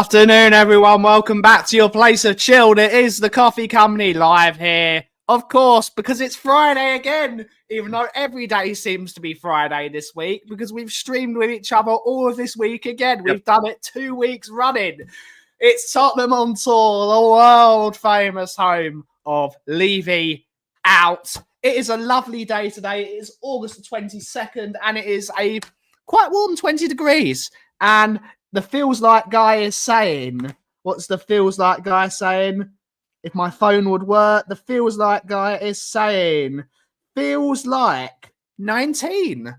afternoon, everyone. Welcome back to your place of chill. It is the Coffee Company live here, of course, because it's Friday again, even though every day seems to be Friday this week, because we've streamed with each other all of this week again. We've done it 2 weeks running. It's Tottenham on tour, the world-famous home of Levy out. It is a lovely day today. It is August the 22nd, and it is a quite warm 20 degrees. And the feels like guy is saying, what's the feels like guy saying? If my phone would work, the feels like guy is saying, feels like 19.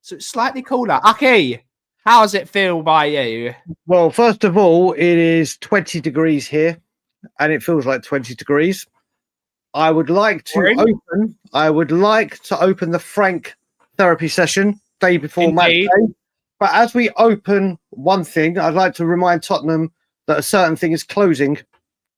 So it's slightly cooler. Aki, how does it feel by you? Well, first of all, it is 20 degrees here, and it feels like 20 degrees. I would like to open the Frank therapy session day before match day. But as we open one thing, I'd like to remind Tottenham that a certain thing is closing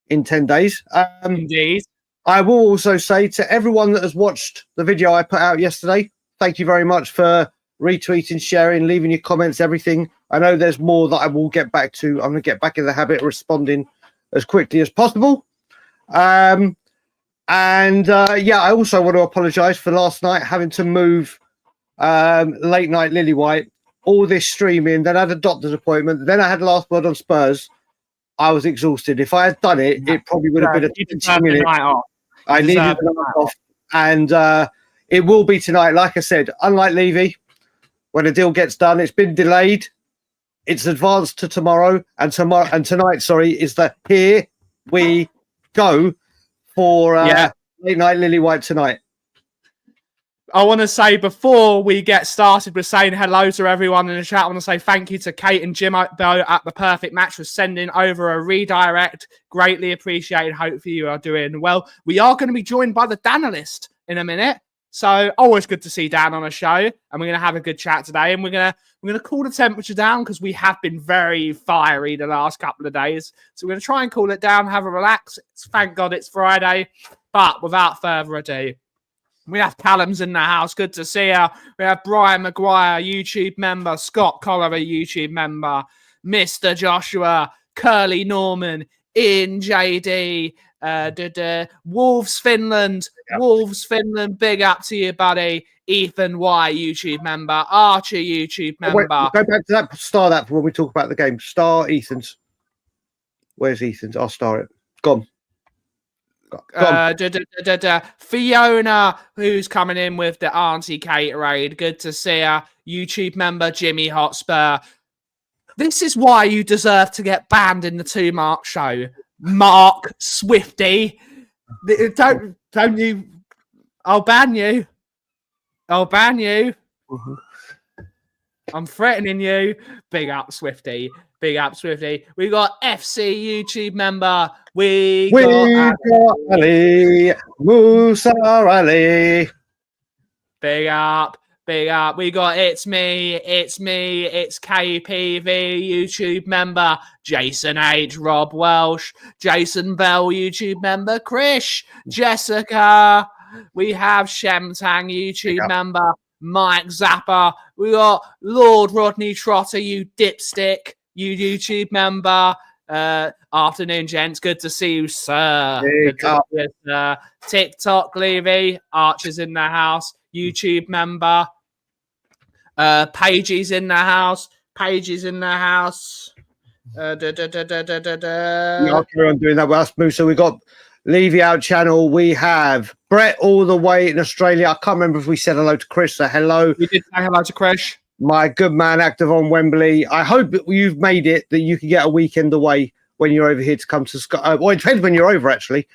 in 10 days. Indeed. I will also say to everyone that has watched the video I put out yesterday, thank you very much for retweeting, sharing, leaving your comments, everything. I know there's more that I will get back to. I'm going to get back in the habit of responding as quickly as possible. I also want to apologise for last night having to move late night Lily White. All this streaming, then I had a doctor's appointment, then I had last word on Spurs. I was exhausted. If I had done it, it probably would have been a 20 minute. I needed a night off, and it will be tonight. Like I said, unlike Levy, when a deal gets done, it's been delayed. It's advanced to tomorrow, and tonight. Sorry, is that here we go for late night Lily White tonight. I want to say before we get started with saying hello to everyone in the chat, I want to say thank you to Kate and Jim at The Perfect Match for sending over a redirect. Greatly appreciated. Hopefully you are doing well. We are going to be joined by the Danalist in a minute. So always good to see Dan on a show, and we're going to have a good chat today, and we're going to cool the temperature down because we have been very fiery the last couple of days. So we're going to try and cool it down, have a relax. Thank God it's Friday. But without further ado, we have Callum's in the house. Good to see you. We have Brian Maguire, YouTube member. Scott Colliver, YouTube member. Mr. Joshua. Curly Norman. In JD. Wolves Finland. Yep. Wolves Finland. Big up to you, buddy. Ethan Y, YouTube member. Archer, YouTube member. Wait, go back to that. Star that for when we talk about the game. Star Ethan's. Where's Ethan's? I'll star it. Gone. Fiona, who's coming in with the Auntie Caterade. Good to see her. YouTube member Jimmy Hotspur. This is why you deserve to get banned in the 2 Mark show. Mark Swifty. Don't you? I'll ban you. I'll ban you. Mm-hmm. I'm threatening you. Big up, Swifty. Big up, Swifty. We got FC YouTube member. We got Ali. Musa Ali. Big up. Big up. We got it's me. It's KPV YouTube member. Jason H. Rob Welsh. Jason Bell YouTube member. Krish. Jessica. We have Shemtang YouTube member. Mike Zappa. We got Lord Rodney Trotter, you dipstick, you YouTube member. Afternoon, gents. Good to see you, sir. Good to see you, sir. TikTok Levy. Archer's in the house. YouTube member. Paige's in the house. Paige's in the house. I'll carry on doing that with us, Musa. We got Levy out channel. We have Brett all the way in Australia. I can't remember if we said hello to Chris. So hello. We did say hello to Chris. My good man, active on Wembley. I hope you've made it that you can get a weekend away when you're over here to come to Scotland. Well, it depends when you're over, actually.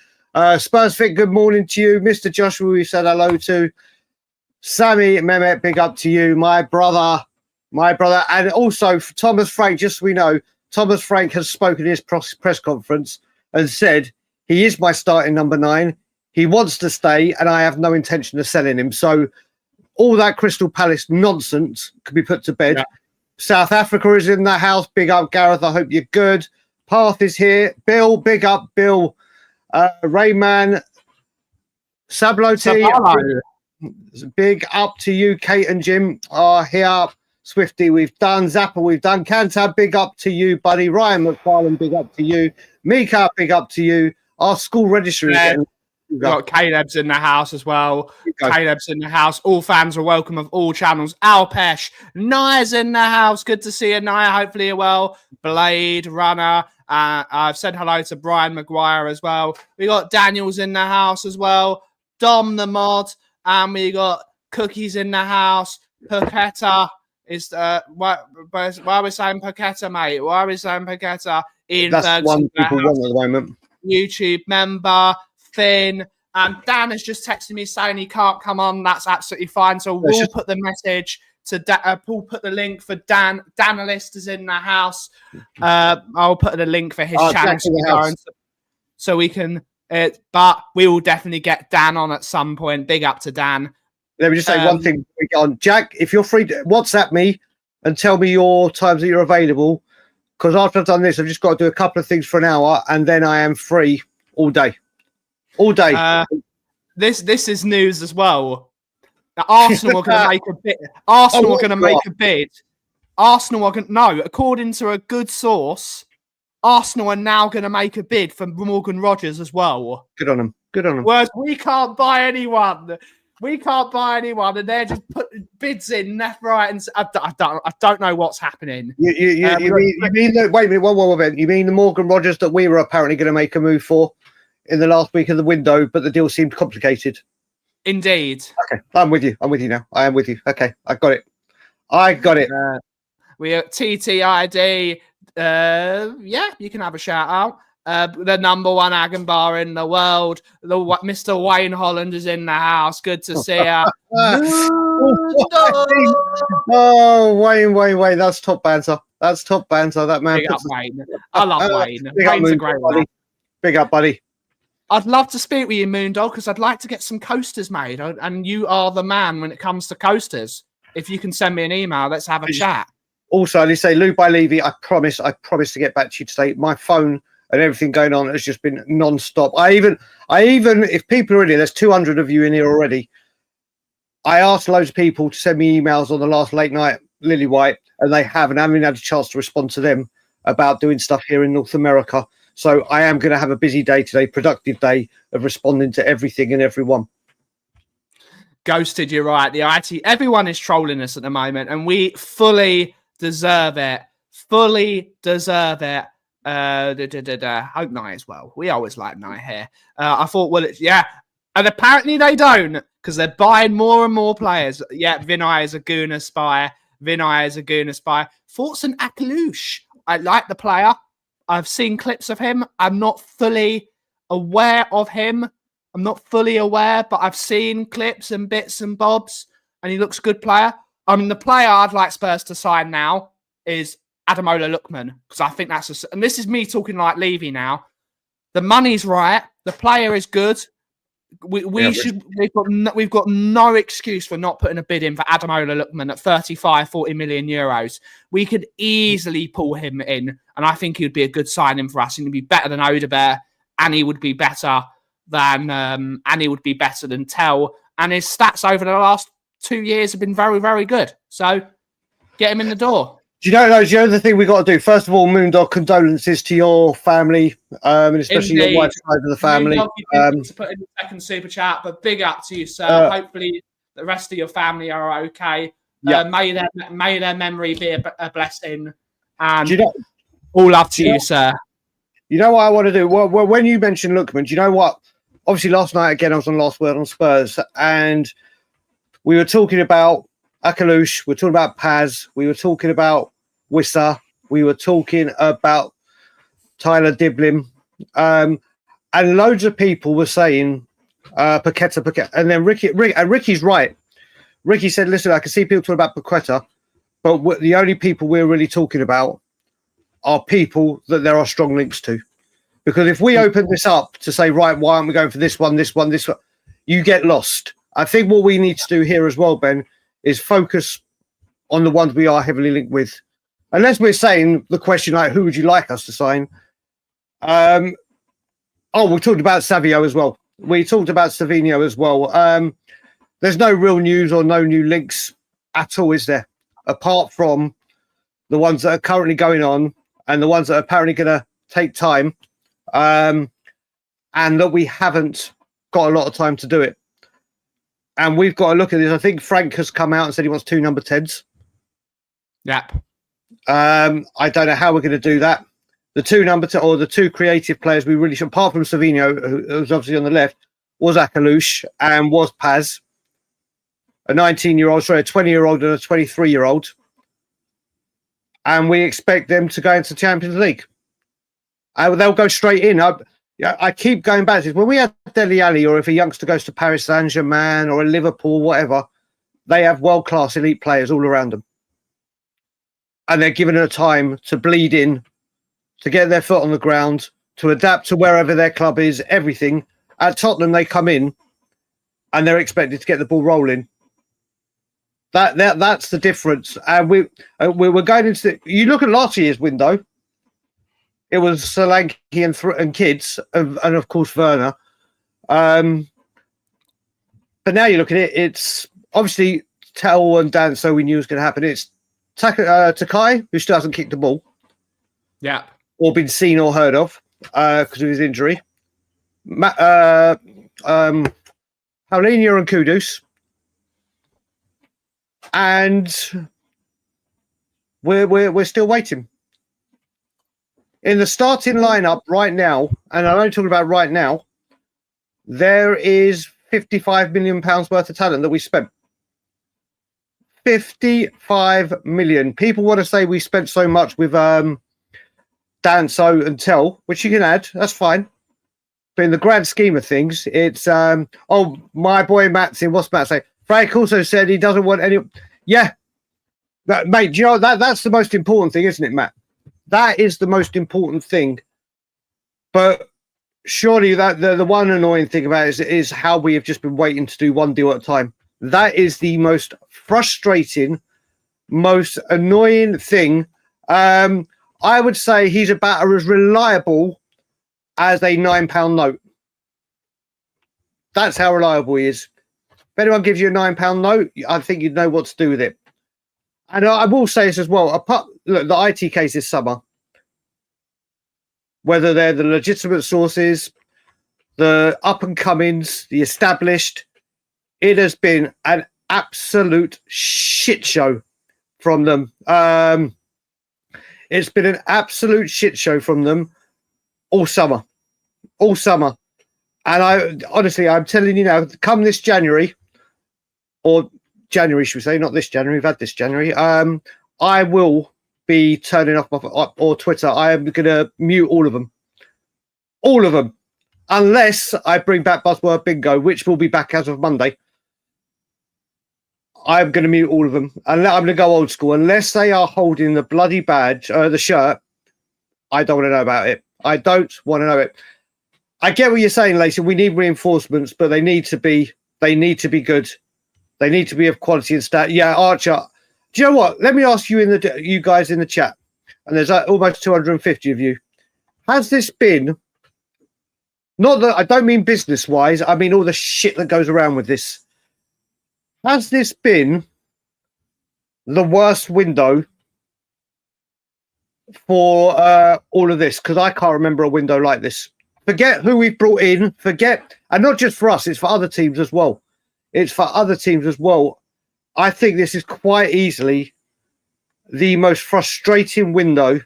Spurs Fit, good morning to you. Mr. Joshua, we said hello to. Sammy Mehmet, big up to you. My brother. And also for Thomas Frank, just so we know, Thomas Frank has spoken at his press conference and said he is my starting number 9. He wants to stay, and I have no intention of selling him. So all that Crystal Palace nonsense can be put to bed. Yeah. South Africa is in the house. Big up, Gareth. I hope you're good. Path is here. Bill, big up, Bill. Rayman. Sabloti. Big up to you, Kate and Jim are here. Swifty, we've done. Zappa, we've done. Cantab, big up to you, buddy. Ryan McFarlane, big up to you. Mika, big up to you. Our school registry is getting... We've got Caleb's in the house as well. Caleb's in the house. All fans are welcome of all channels. Alpesh, Naya's in the house. Good to see you, Naya. Hopefully you're well. Blade Runner. I've said hello to Brian Maguire as well. We got Daniel's in the house as well. Dom the mod. And we got Cookies in the house. Paqueta is why are we saying Paqueta, mate? Why are we saying Paqueta? Ian That's Ferguson one people want at the moment. YouTube member. Finn, and Dan has just texted me saying he can't come on. That's absolutely fine. So we'll put the message to we'll put the link for Dan. Danalist is in the house. I'll put the link for his channel so we can. But we will definitely get Dan on at some point. Big up to Dan. Let me just say one thing before we get on. Jack, if you're free, WhatsApp me and tell me your times that you're available. Because after I've done this, I've just got to do a couple of things for an hour, and then I am free all day. All day. This is news as well. Now, Arsenal are going to make a bid. Arsenal are going to make a bid. Arsenal are going no, according to a good source, Arsenal are now going to make a bid for Morgan Rogers as well. Good on them. Good on them. Whereas we can't buy anyone. We can't buy anyone, and they're just putting bids in left, right, and I don't know what's happening. You mean the, wait a minute, one minute. You mean the Morgan Rogers that we were apparently going to make a move for in the last week of the window, but the deal seemed complicated? Indeed. Okay, I'm with you. I'm with you now. I am with you. Okay, I got it. We are TTID. Yeah, you can have a shout out. The number one Agon bar in the world. Mr. Wayne Holland is in the house. Good to see you. Oh, Wayne. That's top banter. That man. Big up, Wayne. I love Wayne. Wayne's a great man. Big up, buddy. I'd love to speak with you, Moondog, because I'd like to get some coasters made. And you are the man when it comes to coasters. If you can send me an email, let's have a chat. Also, they say Lou by Levy. I promise to get back to you today. My phone and everything going on has just been non-stop. I even, if people are in here, there's 200 of you in here already. I asked loads of people to send me emails on the last late night Lily White, and they haven't had a chance to respond to them about doing stuff here in North America. So I am going to have a busy day today, productive day of responding to everything and everyone. Ghosted, you're right. The IT, everyone is trolling us at the moment, and we fully deserve it. Hope Nye as well. We always like Nye here. I thought, well, yeah. And apparently they don't, because they're buying more and more players. Yeah, Vinay is a Gooner spy. Thoughts on Akalush. I like the player. I've seen clips of him. I'm not fully aware of him. But I've seen clips and bits and bobs, and he looks a good player. I mean, the player I'd like Spurs to sign now is Ademola Lookman, because I think and this is me talking like Levy now. The money's right. The player is good. We've got no excuse for not putting a bid in for Ademola Lookman at 35-40 million euros. We could easily pull him in, and I think he would be a good signing for us. He'd be better than Odebear, and he would be better than Tell. And his stats over the last 2 years have been very, very good. So get him in the door. Do you know the thing we got to do? First of all, Moondog, condolences to your family, and especially your wife's side of the family. To put in the second super chat, but big up to you, sir. Hopefully, the rest of your family are okay. Yeah. May their memory be a blessing. And all love to you, sir. You know what I want to do? Well, when you mentioned Lookman, do you know what? Obviously, last night again, I was on Last Word on Spurs, and we were talking about Akalush, we were talking about Paz, we were talking about Wissa, we were talking about Tyler Diblin, and loads of people were saying Paqueta, and then Ricky's right. Ricky said, "Listen, I can see people talking about Paqueta, but the only people we're really talking about are people that there are strong links to, because if we open this up to say, right, why aren't we going for this one, you get lost." I think what we need to do here as well, Ben, is focus on the ones we are heavily linked with. Unless we're saying the question like, who would you like us to sign? We talked about Savio as well. We talked about Savinho as well. There's no real news or no new links at all, is there? apart from the ones that are currently going on and the ones that are apparently going to take time, and that we haven't got a lot of time to do it. And we've got to look at this. I think Frank has come out and said he wants 2 number 10s. Yep. I don't know how we're going to do that. The 2 number 10 or the 2 creative players we really should, apart from Savino, who was obviously on the left, was Akalush and was Paz, a 19-year-old, sorry, a 20-year-old and a 23-year-old. And we expect them to go into the Champions League. They'll go straight in. I keep going back to this. When we have Dele Alli, or if a youngster goes to Paris Saint-Germain or a Liverpool, whatever, they have world-class elite players all around them. And they're given a time to bleed in, to get their foot on the ground, to adapt to wherever their club is, everything. At Tottenham, they come in and they're expected to get the ball rolling. That's the difference. And we're going into you look at last year's window. It was Solanke and kids, and of course Werner. But now you look at it, it's obviously Tell and Dan, so we knew it was going to happen. It's Takai, who still hasn't kicked the ball. Yeah. Or been seen or heard of because of his injury. Paulinho and Kudus. And we're still waiting. In the starting lineup right now, and I'm only talking about right now, there is £55 million worth of talent that we spent. 55 million. People want to say we spent so much with Danso and Tell, which you can add. That's fine. But in the grand scheme of things, it's my boy Matt's in. What's Matt say? Frank also said he doesn't want any. Yeah, mate. Do you know that's the most important thing, isn't it, Matt? That is the most important thing. But surely that the one annoying thing about it is how we have just been waiting to do one deal at a time. That is the most frustrating, most annoying thing. I would say he's about as reliable as a £9 note. That's how reliable he is. If anyone gives you a £9 note, I think you'd know what to do with it. And I will say this as well. Look, the IT case this summer, whether they're the legitimate sources, the up-and-comings, the established, it has been an absolute shit show from them. It's been an absolute shit show from them all summer. And I'm telling you now, come this January, or January, should we say, not this January, we've had this January, I will be turning off or Twitter. I am going to mute all of them. All of them. Unless I bring back Buzzword Bingo, which will be back as of Monday. I'm going to mute all of them. And I'm going to go old school. Unless they are holding the bloody badge, the shirt, I don't want to know about it. I don't want to know it. I get what you're saying, Lacey. We need reinforcements, but they need to be good. They need to be of quality and stat. Yeah, Archer. Do you know what? Let me ask you you guys in the chat, and there's almost 250 of you. Has this been, not that I don't mean business-wise, I mean all the shit that goes around with this. Has this been the worst window for all of this? Because I can't remember a window like this. Forget who we've brought in. And not just for us, it's for other teams as well. I think this is quite easily the most frustrating window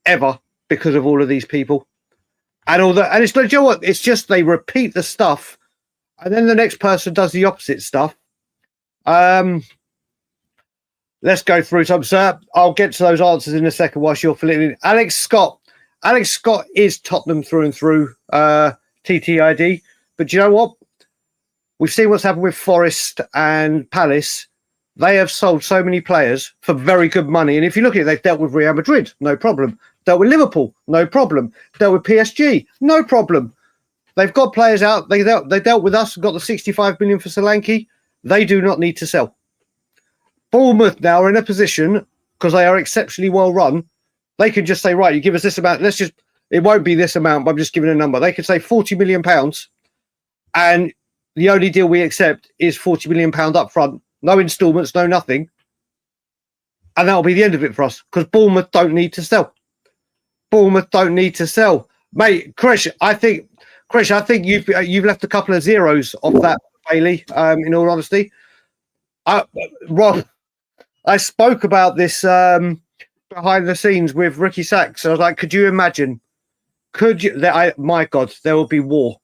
ever because of all of these people. And it's like, you know what? It's just they repeat the stuff and then the next person does the opposite stuff. Let's go through some, sir. I'll get to those answers in a second whilst you're filling in. Alex Scott is Tottenham through and through, TTID. But do you know what? We've seen what's happened with Forest and Palace. They have sold so many players for very good money. And if you look at it, they've dealt with Real Madrid, no problem. Dealt with Liverpool, no problem. Dealt with PSG, no problem. They've got players out. They dealt with us, got the 65 million for Solanke. They do not need to sell. Bournemouth now are in a position, because they are exceptionally well run, they can just say, right, you give us this amount. It won't be this amount, but I'm just giving a number. They could say £40 million, and the only deal we accept is £40 million up front. No installments, no nothing. And that'll be the end of it for us because Bournemouth don't need to sell. Bournemouth don't need to sell, mate. Krish, I think you've left a couple of zeros off that, Bailey. In all honesty, Rob, I spoke about this behind the scenes with Ricky Sachs. I was like, could you imagine? Could you? My God, there will be war.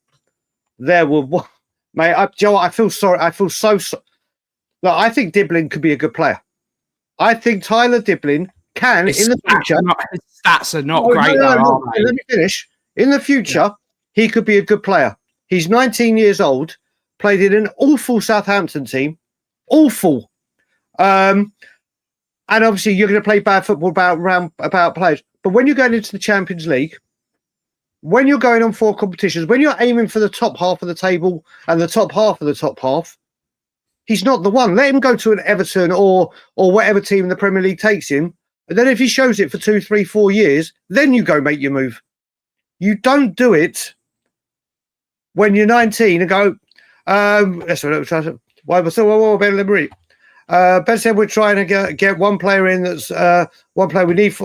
There will, mate. Joe, I feel sorry. I feel so. Look, I think Diblin could be a good player. I think Tyler Diblin can in the future. His stats are not great. No, let me finish. In the future, he could be a good player. He's 19 years old, played in an awful Southampton team. Awful. And obviously, you're going to play bad football about players. But when you're going into the Champions League, when you're going on 4 competitions, when you're aiming for the top half of the table and the top half of the top half, he's not the one. Let him go to an Everton or whatever team in the Premier League takes him. And then if he shows it for 2, 3, 4 years, then you go make your move. You don't do it when you're 19 and go, Ben said we're trying to get one player in that's one player we need.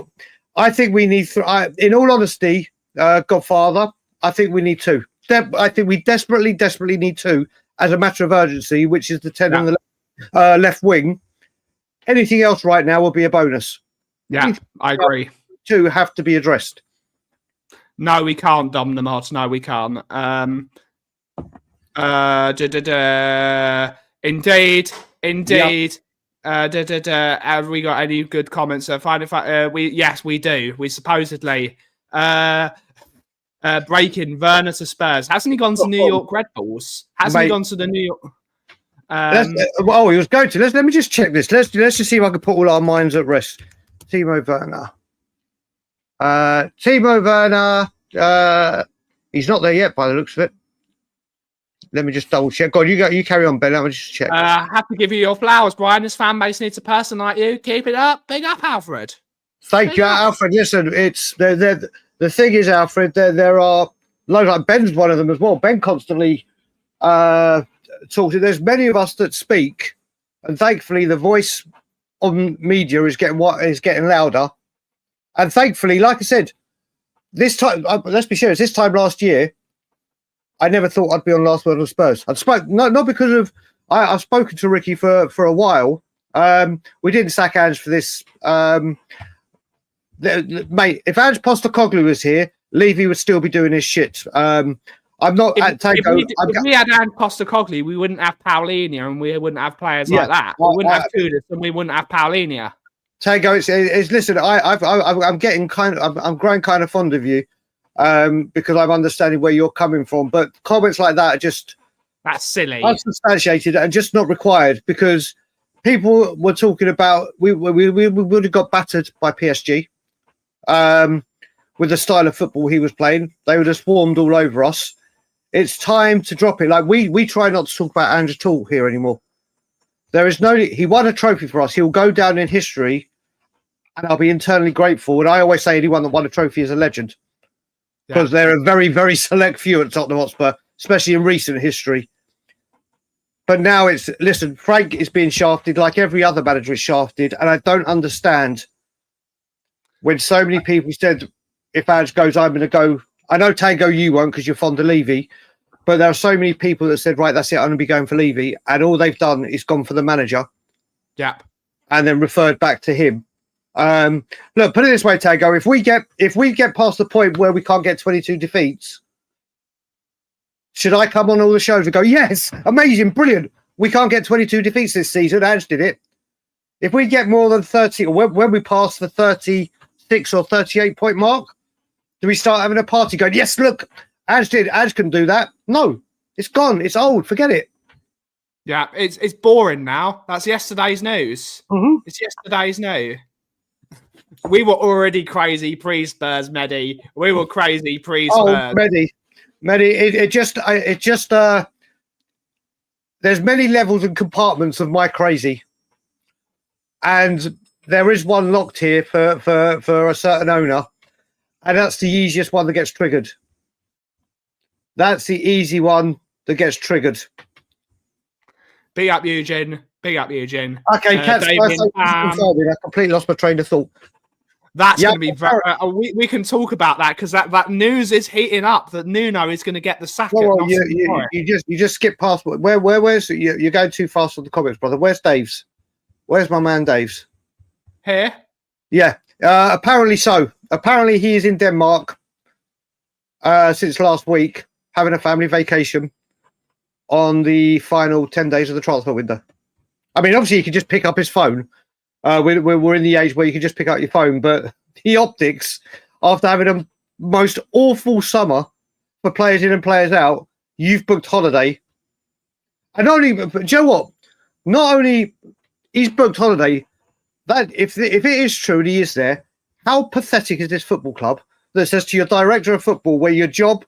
I think we need, in all honesty, Godfather, I think we need 2. I think we desperately need 2 as a matter of urgency, which is the 10 on the left wing. Anything else right now will be a bonus. Yeah, I agree. 2 have to be addressed. No, we can't, Dom the Mod. No, we can't. Indeed. Yep. Have we got any good comments? Yes, we do. We supposedly breaking Werner to Spurs. Hasn't he gone to New York Red Bulls? Hasn't he gone to the New York? He was going to. Let me just check this. Let's just see if I can put all our minds at rest. Timo Werner. He's not there yet by the looks of it. Let me just double check. God, you carry on, Ben. Let me just check. I have to give you your flowers, Brian. This fan base needs a person like you. Keep it up. Big up, Alfred. Thank you, Alfred. Listen, it's the thing is, Alfred, there are loads, like Ben's one of them as well. Ben constantly talks. There's many of us that speak, and thankfully the voice on media is getting louder. And thankfully, like I said, this time, let's be serious, this time last year, I never thought I'd be on Last Word on Spurs. Not because of I've spoken to Ricky for a while. We didn't sack Ange for this. Mate, if Ange Postecoglou was here, Levy would still be doing his shit. I'm not at Tango. If we had Ange Postecoglou, we wouldn't have Paulinho and we wouldn't have players like that. We wouldn't have Kudus and we wouldn't have Paulinho. Tango, it's listen. I'm getting I'm growing kind of fond of you, because I'm understanding where you're coming from. But comments like that are that's silly, unsubstantiated, and just not required. Because people were talking about we would have got battered by PSG, with the style of football he was playing. They would have swarmed all over us. It's time to drop it. Like we try not to talk about Ange at all here anymore. There is no. He won a trophy for us. He'll go down in history. And I'll be internally grateful. And I always say anyone that won a trophy is a legend. Because they're a very, very select few at Tottenham Hotspur, especially in recent history. But now listen, Frank is being shafted like every other manager is shafted. And I don't understand when so many people said, if Ange goes, I'm going to go. I know, Tango, you won't because you're fond of Levy. But there are so many people that said, right, that's it, I'm going to be going for Levy. And all they've done is gone for the manager. Yeah. And then referred back to him. Look, put it this way, Tango. If we get past the point where we can't get 22 defeats, should I come on all the shows and go, yes, amazing, brilliant. We can't get 22 defeats this season. Ange did it. If we get more than 30, or when we pass the 36 or 38 point mark, do we start having a party going, yes, look, Ange did. Ange can do that. No, it's gone. It's old. Forget it. Yeah, it's boring now. That's yesterday's news. Mm-hmm. It's yesterday's news. We were already crazy pre-Spurs, Medi. We were crazy pre-Spurs. Oh, Medi. It just there's many levels and compartments of my crazy, and there is one locked here for a certain owner, and that's the easiest one that gets triggered. That's the easy one that gets triggered. Beat up Eugene. Big up, Eugene. Okay, Cat's Damien, I completely lost my train of thought. That's going to be very. We can talk about that because that news is heating up that Nuno is going to get the sack. Well, you just skip past. Where's you're going too fast on the comments, brother? Where's Dave's? Where's my man Dave's? Here. Yeah. Apparently so. Apparently he is in Denmark since last week, having a family vacation on the final 10 days of the transfer window. I mean, obviously, you can just pick up his phone. We're in the age where you can just pick up your phone, but the optics, after having a most awful summer for players in and players out, you've booked holiday. And but do you know what? Not only he's booked holiday, that if it is true and he is there, how pathetic is this football club that says to your director of football, where your job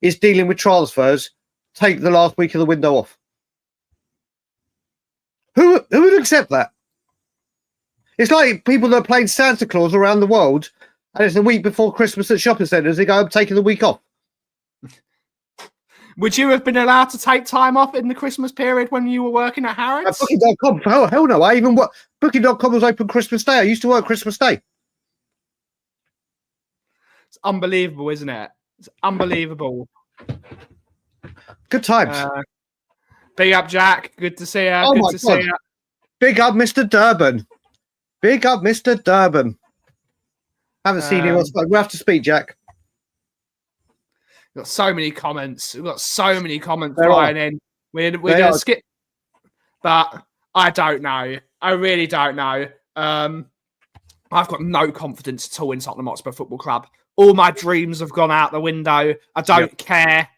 is dealing with transfers, take the last week of the window off? Who would accept that? It's like people that are playing Santa Claus around the world, and it's the week before Christmas at shopping centres. They go, I'm taking the week off. Would you have been allowed to take time off in the Christmas period when you were working at Harrods? Booking.com. Hell no. Booking.com was open Christmas Day. I used to work Christmas Day. It's unbelievable, isn't it? It's unbelievable. Good times. Big up, Jack. Good to see you. Oh Good to see you. Big up, Mr. Durban. Big up, Mr. Durban. Haven't seen him. We'll have to speak, Jack. We've got so many comments. We've got so many comments flying in. We're going to skip. But I don't know. I really don't know. I've got no confidence at all in Tottenham Hotspur Football Club. All my dreams have gone out the window. I don't care.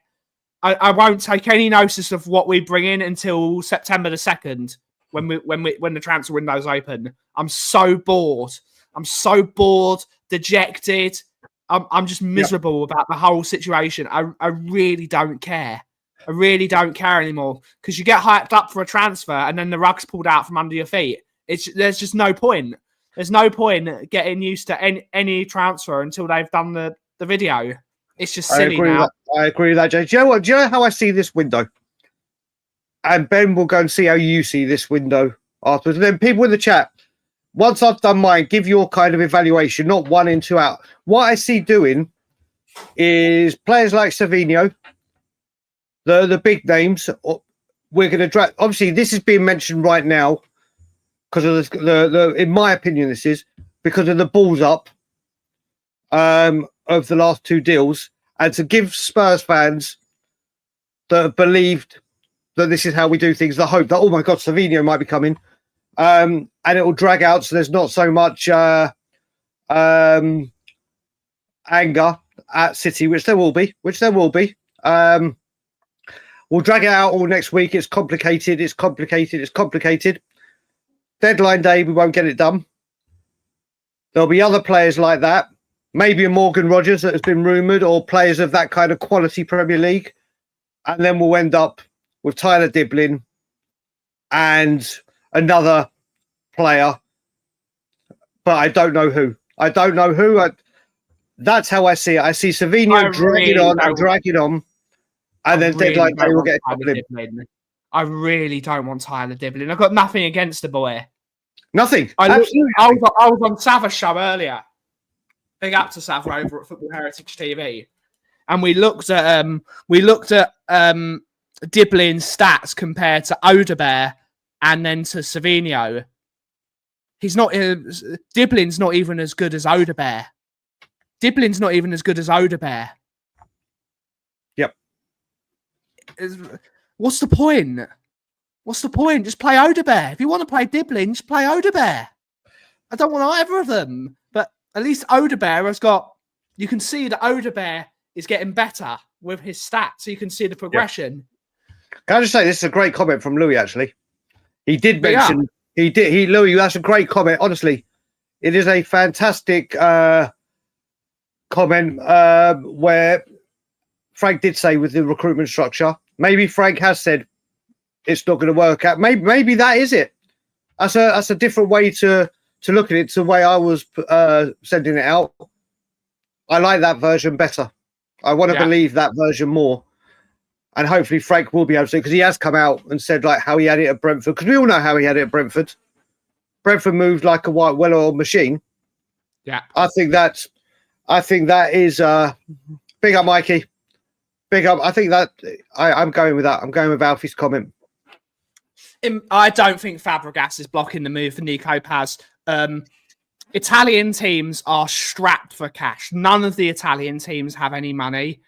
I won't take any notice of what we bring in until September the 2nd when the transfer window's open. I'm so bored. I'm so bored, dejected. I'm just miserable about the whole situation. I really don't care. I really don't care anymore because you get hyped up for a transfer and then the rug's pulled out from under your feet. There's just no point. There's no point getting used to any transfer until they've done the video. It's just silly now. I agree with that, Jay. Do you know what? Do you know how I see this window? And Ben will go and see how you see this window afterwards. And then people in the chat, once I've done mine, give your kind of evaluation, not 1 in, 2 out. What I see doing is players like Savinho, the big names, we're going to drag. Obviously, this is being mentioned right now because of the in my opinion, this is because of the balls up of the last 2 deals, and to give Spurs fans that have believed that this is how we do things the hope that, oh my God, Savinho might be coming, and it will drag out so there's not so much anger at City, which there will be. We'll drag it out all next week. It's complicated. Deadline day, we won't get it done. There'll be other players like that. Maybe a Morgan Rogers that has been rumoured, or players of that kind of quality Premier League. And then we'll end up with Tyler Diblin and another player. But I don't know who. That's how I see it. I see Savinho dragging on. And then deadline day will get Diblin. I really don't want Tyler Diblin. I've got nothing against the boy. Nothing. I was on Sav's show earlier. Big up to Sav over at Football Heritage TV, and we looked at Diblin's stats compared to Odebear and then to Savinho. Diblin's not even as good as Odebear. Yep. What's the point? Just play Odebear. If you want to play Diblin, just play Odebear. I don't want either of them. But at least Odebear has got... You can see that Odebear is getting better with his stats. So you can see the progression. Yeah. Can I just say, this is a great comment from Louis, actually. He did mention... Yeah. Louis, that's a great comment. Honestly, it is a fantastic comment where Frank did say with the recruitment structure, maybe Frank has said it's not going to work out. Maybe that is it. That's a different way to look at it to the way I was sending it out. I like that version better. I want to believe that version more. and hopefully Frank will be able to, because he has come out and said like how he had it at Brentford, because we all know how he had it at Brentford. Brentford moved like a well-oiled machine. Yeah, I think that is big up, Mikey. Big up. I think that I'm going with that. I'm going with Alfie's comment. I don't think Fabregas is blocking the move for Nico Paz. Italian teams are strapped for cash. None of the Italian teams have any money.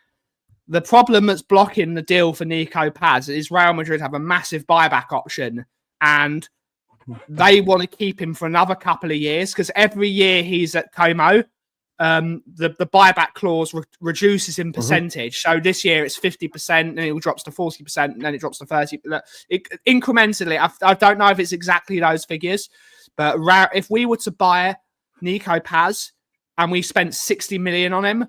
The problem that's blocking the deal for Nico Paz is Real Madrid have a massive buyback option, and they want to keep him for another couple of years because every year he's at Como, the buyback clause reduces in percentage. So this year it's 50%, then it drops to 40%, and then it drops to 30%. Incrementally, I don't know if it's exactly those figures, but if we were to buy Nico Paz and we spent 60 million on him,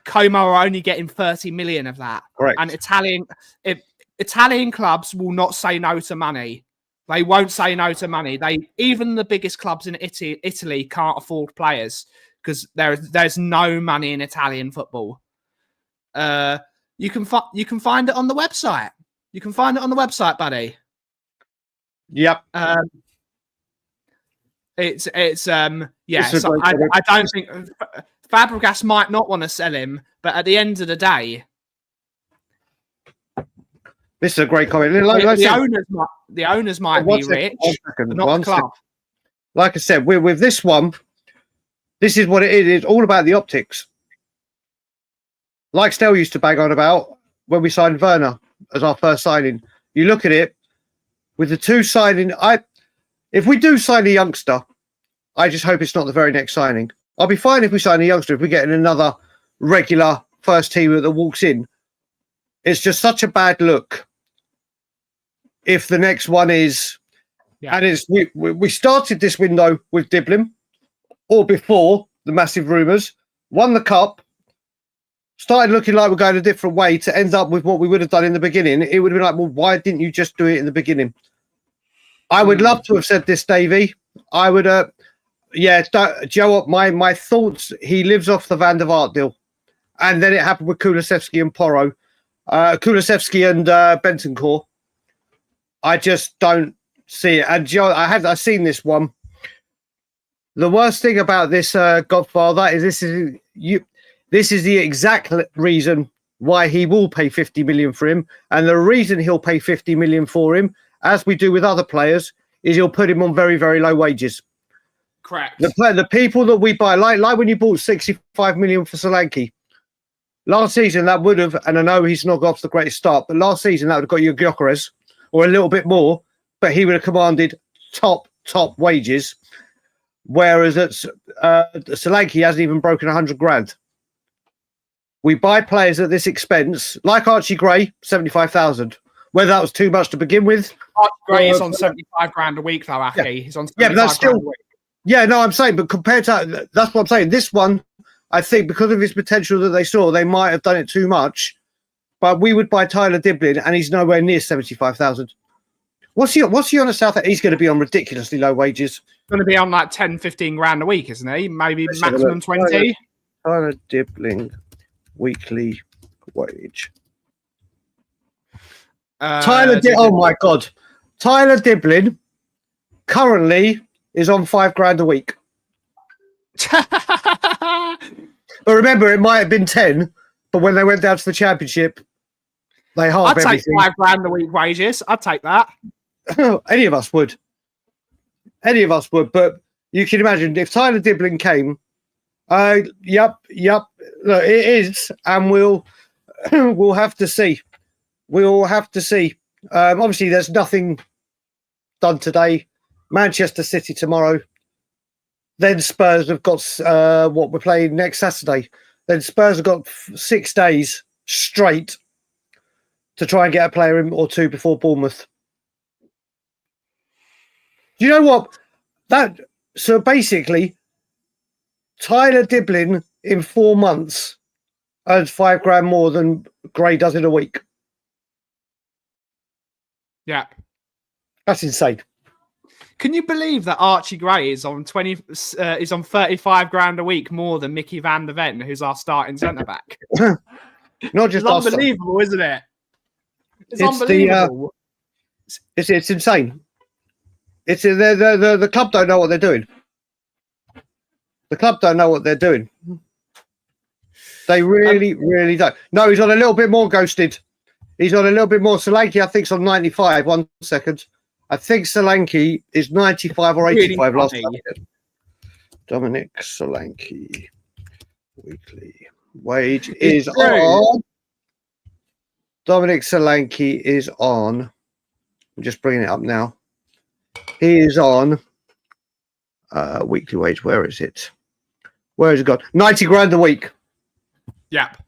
Como are only getting 30 million of that. Correct. And Italian clubs will not say no to money. They won't say no to money. Even the biggest clubs in Italy can't afford players because there's no money in Italian football. You can find it on the website. You can find it on the website, buddy. Yep. It's yeah. So I don't think Fabregas might not want to sell him, but at the end of the day, this is a great comment. The owners might be rich, but not the club. Like I said, with this one, this is what it is. It's all about the optics. Like Stell used to bang on about when we signed Werner as our first signing. You look at it with the two signing. If we do sign a youngster, I just hope it's not the very next signing. I'll be fine if we sign a youngster, if we get in another regular first teamer that walks in. It's just such a bad look if the next one is... Yeah. And we started this window with Diblin, or before the massive rumours, won the cup, started looking like we're going a different way to end up with what we would have done in the beginning. It would have been like, well, why didn't you just do it in the beginning? I would love to have said this, Davey. I would... do you know what? My thoughts, he lives off the Van der Vaart deal. And then it happened with Kulusevski and Porro. Kulusevski and Bentancur. I just don't see it. And I've seen this one. The worst thing about this Godfather is this is the exact reason why he will pay 50 million for him. And the reason he'll pay 50 million for him, as we do with other players, is he'll put him on very, very low wages. Correct. The people that we buy, like when you bought 65 million for Solanke, last season that would have, and I know he's not got off the greatest start, but last season that would have got you a Gyökeres or a little bit more, but he would have commanded top wages. Whereas at Solanke hasn't even broken 100 grand. We buy players at this expense, like Archie Gray, 75,000. Whether that was too much to begin with. Archie Gray is on 75 grand a week, though, Aki. Yeah. He's on 75 but that's still, grand a week. Yeah, no, I'm saying, but compared to that's what I'm saying. This one, I think, because of his potential that they saw, they might have done it too much. But we would buy Tyler Diblin, and he's nowhere near 75,000. What's he on a South? He's going to be on ridiculously low wages. Going to be on like 10, 15 grand a week, isn't he? Maybe maximum 20. Tyler Diblin weekly wage. Oh my God, Tyler Diblin currently is on 5 grand a week. But remember, it might have been 10, but when they went down to the championship, they halved everything. I'd take 5 grand a week wages. I'd take that. Any of us would. But you can imagine if Tyler Diblin came, yep. Look, it is, and we'll have to see. We'll have to see. Obviously, there's nothing done today. Manchester City tomorrow. Then Spurs have got what we're playing next Saturday. Then Spurs have got 6 days straight to try and get a player in or two before Bournemouth. Do you know what? So basically, Tyler Diblin in 4 months earns 5 grand more than Gray does in a week. Yeah. That's insane. Can you believe that Archie Gray is on 35 grand a week more than Mickey van der Ven, who's our starting centre back? Not just it's unbelievable, isn't it? It's unbelievable. It's insane. It's the club don't know what they're doing. The club don't know what they're doing. They really don't. No, he's on a little bit more ghosted. He's on a little bit more. Solanke, I think, is on 95. 1 second. I think Solanke is 95 or 85 last time. Dominic Solanke weekly wage is on. Dominic Solanke is on. I'm just bringing it up now. He is on weekly wage. Where is it? Where has it gone? 90 grand a week. Yep.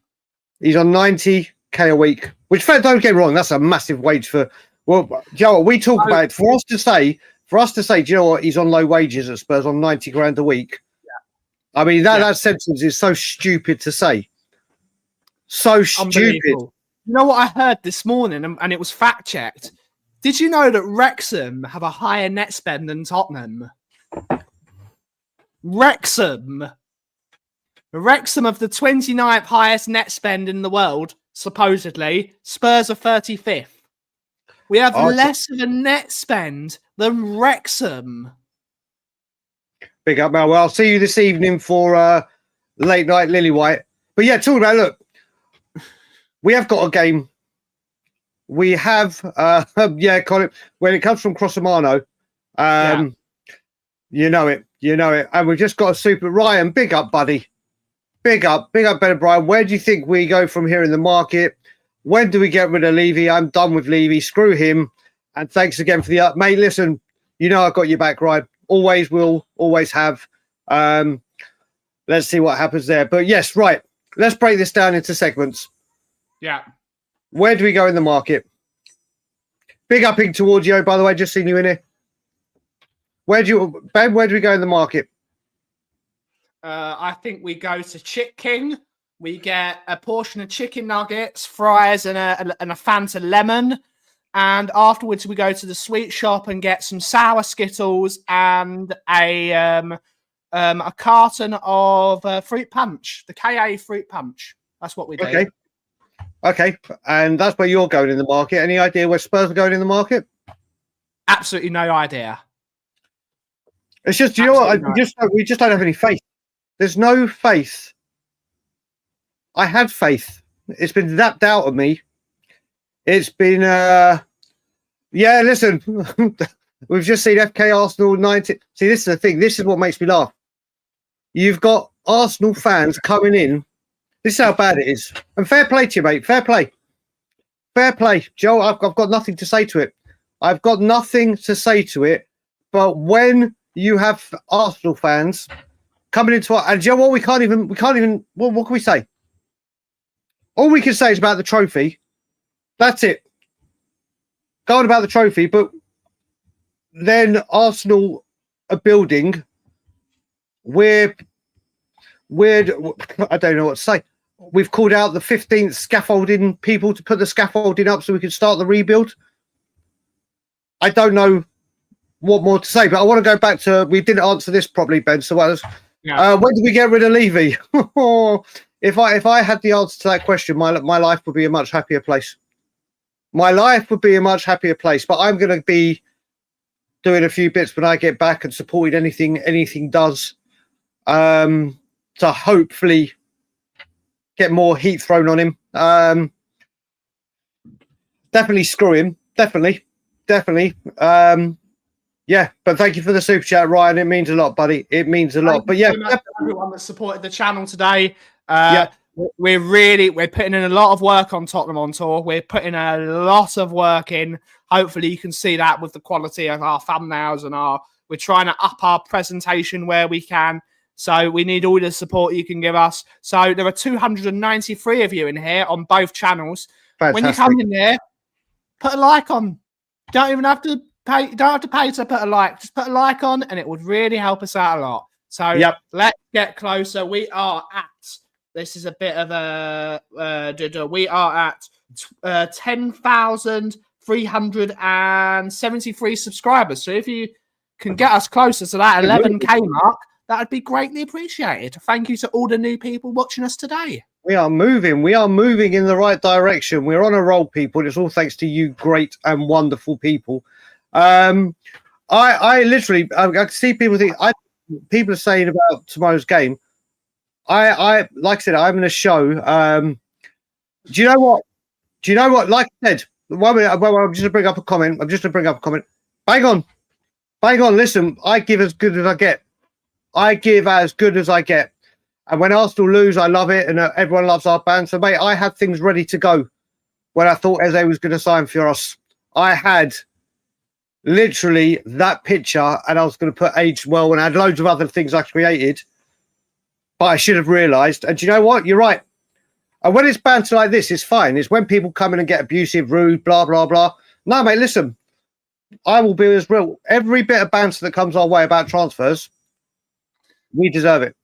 He's on 90k a week, which, don't get me wrong, that's a massive wage for. Well, do you know what we talk about? For us to say, do you know what? He's on low wages at Spurs on 90 grand a week. Yeah. I mean, that sentence is so stupid to say. So stupid. You know what I heard this morning, and it was fact checked. Did you know that Wrexham have a higher net spend than Tottenham? Wrexham of the 29th highest net spend in the world, supposedly. Spurs are 35th. We have less of a net spend than Wrexham. Big up, Mal. Well, I'll see you this evening for late night Lily White. But yeah, talking about, look, we have got a game. We have, Colin, when it comes from Crossamano, you know it. And we've just got a super Ryan. Big up, buddy. Big up, better Brian. Where do you think we go from here in the market? When do we get rid of Levy? I'm done with Levy. Screw him. And thanks again for the up, mate. Listen, you know I've got your back, Ryan. Always will, always have. Let's see what happens there. But yes, right. Let's break this down into segments. Yeah. Where do we go in the market? Big upping towards you, by the way. Just seen you in here. Ben, where do we go in the market? I think we go to Chick King. We get a portion of chicken nuggets, fries, and a Fanta lemon. And afterwards, we go to the sweet shop and get some sour Skittles and a carton of fruit punch, the KA fruit punch. That's what we do. Okay. And that's where you're going in the market. Any idea where Spurs are going in the market? Absolutely no idea. It's just, you know what? We just don't have any faith. There's no faith. I had faith. It's been zapped out of me. It's been, listen, we've just seen FK Arsenal 90. See, this is the thing. This is what makes me laugh. You've got Arsenal fans coming in. This is how bad it is. And fair play to you, mate. Fair play. Fair play. Joe, I've got nothing to say to it. But when you have Arsenal fans coming into our, and Joe, what we can't even, what can we say? All we can say is about the trophy. That's it. Go on about the trophy, but then Arsenal are building. I don't know what to say. We've called out the 15th scaffolding people to put the scaffolding up so we can start the rebuild. I don't know what more to say, but I want to go back to, we didn't answer this properly, Ben. So when did we get rid of Levy? If I had the answer to that question, my life would be a much happier place. My life would be a much happier place, but I'm going to be doing a few bits when I get back and supporting anything does to hopefully get more heat thrown on him. Definitely screw him. Definitely. Yeah, but thank you for the super chat, Ryan. It means a lot, buddy. It means a lot. But yeah, everyone that supported the channel today. We're putting in a lot of work on Tottenham on tour. We're putting a lot of work in. Hopefully you can see that with the quality of our thumbnails and we're trying to up our presentation where we can. So we need all the support you can give us. So there are 293 of you in here on both channels. Fantastic. When you come in there, put a like on. Don't even have to pay. Don't have to pay to put a like. Just put a like on, and it would really help us out a lot. So let's get closer. We are at. This is a bit of a. We are at 10,373 subscribers. So if you can get us closer to that 11k mark, that would be greatly appreciated. Thank you to all the new people watching us today. We are moving. We are moving in the right direction. We're on a roll, people. It's all thanks to you, great and wonderful people. I literally, I see people think. People are saying about tomorrow's game. I like I said, I'm in a show. Do you know what? Like I said, I'm just going to bring up a comment. Bang on. Listen, I give as good as I get. And when Arsenal lose, I love it, and everyone loves our band. So, mate, I had things ready to go when I thought Eze was going to sign for us. I had literally that picture, and I was going to put aged well, and I had loads of other things I created, but I should have realised. And do you know what? You're right. And when it's banter like this, it's fine. It's when people come in and get abusive, rude, blah, blah, blah. No, mate, listen. I will be as real. Every bit of banter that comes our way about transfers, we deserve it.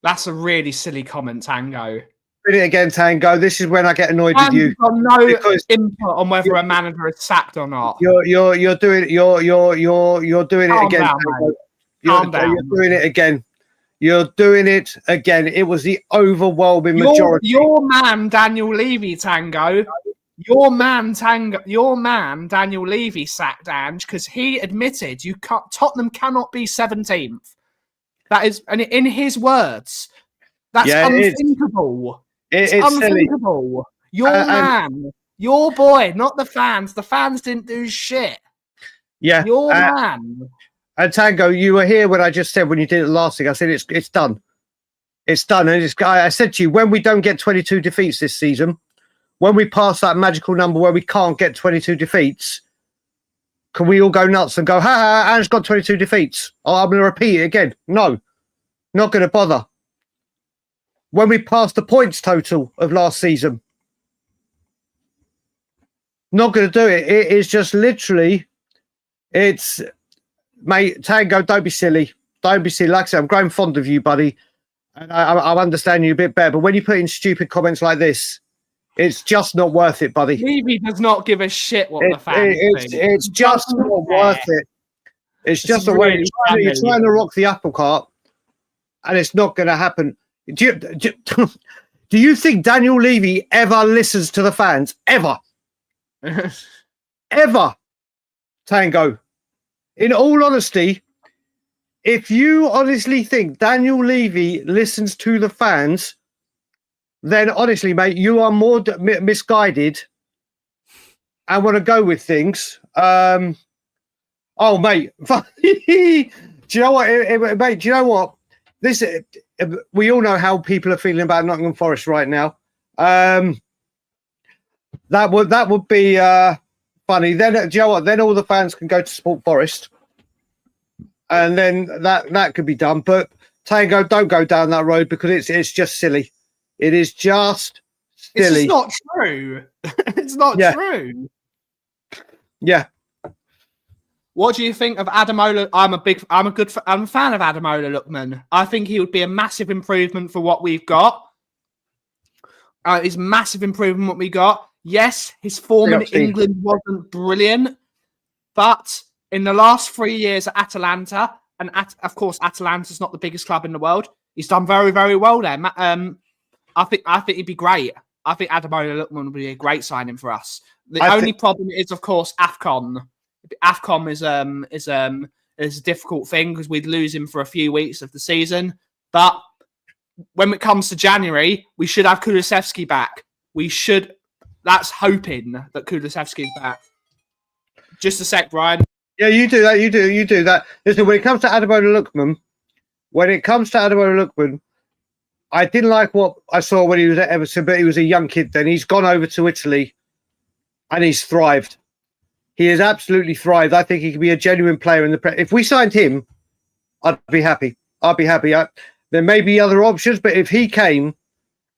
That's a really silly comment, Tango. Read it again, Tango. This is when I get annoyed with you. Got no input on whether a manager is sacked or not. You're doing it again. Calm down. You're doing it again. You're doing it again. It was the overwhelming majority. Your man, Daniel Levy, Tango. Your man, Daniel Levy sacked Ange because he admitted Tottenham cannot be 17th. That is, and in his words, that's unthinkable. It's unthinkable. Silly. Your man, your boy, not the fans. The fans didn't do shit. Yeah, your man. And Tango, you were here when I just said when you did it last thing. I said it's done. It's done. And I said to you, when we don't get 22 defeats this season, when we pass that magical number where we can't get 22 defeats, can we all go nuts and go, ha, Ange's got 22 defeats? Oh, I'm going to repeat it again. No, not going to bother. When we pass the points total of last season, not going to do it. It is just literally, mate, Tango, don't be silly. Don't be silly. Like I said, I'm growing fond of you, buddy. And I understand you a bit better. But when you put in stupid comments like this, it's just not worth it, buddy. Levy does not give a shit what the fans think. It's just not worth it. It's just a way you're trying to rock the apple cart, and it's not going to happen. Do you think Daniel Levy ever listens to the fans? Ever? Ever? Tango. In all honesty, if you honestly think Daniel Levy listens to the fans, then honestly, mate, you are more misguided and want to go with things. Oh, mate. Do you know what, mate? Do you know what? We all know how people are feeling about Nottingham Forest right now. That would be funny. Then do you know what? Then all the fans can go to support Forest, and then that could be done. But Tango, don't go down that road because it's just silly. It is just silly. It's not true. It's not true. Yeah. What do you think of Ademola? I'm a fan of Ademola Lookman. I think he would be a massive improvement for what we've got. It's massive improvement what we got. Yes, his form in England wasn't brilliant, but in the last 3 years at Atalanta, and of course Atalanta's not the biggest club in the world, he's done very, very well there. I think he'd be great. I think Ademola Lookman would be a great signing for us. The only problem is, of course, AFCON. AFCON is a difficult thing because we'd lose him for a few weeks of the season. But when it comes to January, we should have Kulusevski back. That's hoping that Kulusevski's back. Just a sec, Brian. Yeah, you do that. You do that. Listen, when it comes to Ademola Lookman, I didn't like what I saw when he was at Everton, but he was a young kid then. He's gone over to Italy and he's thrived. He has absolutely thrived. I think he could be a genuine player in the If we signed him, I'd be happy. There may be other options, but if he came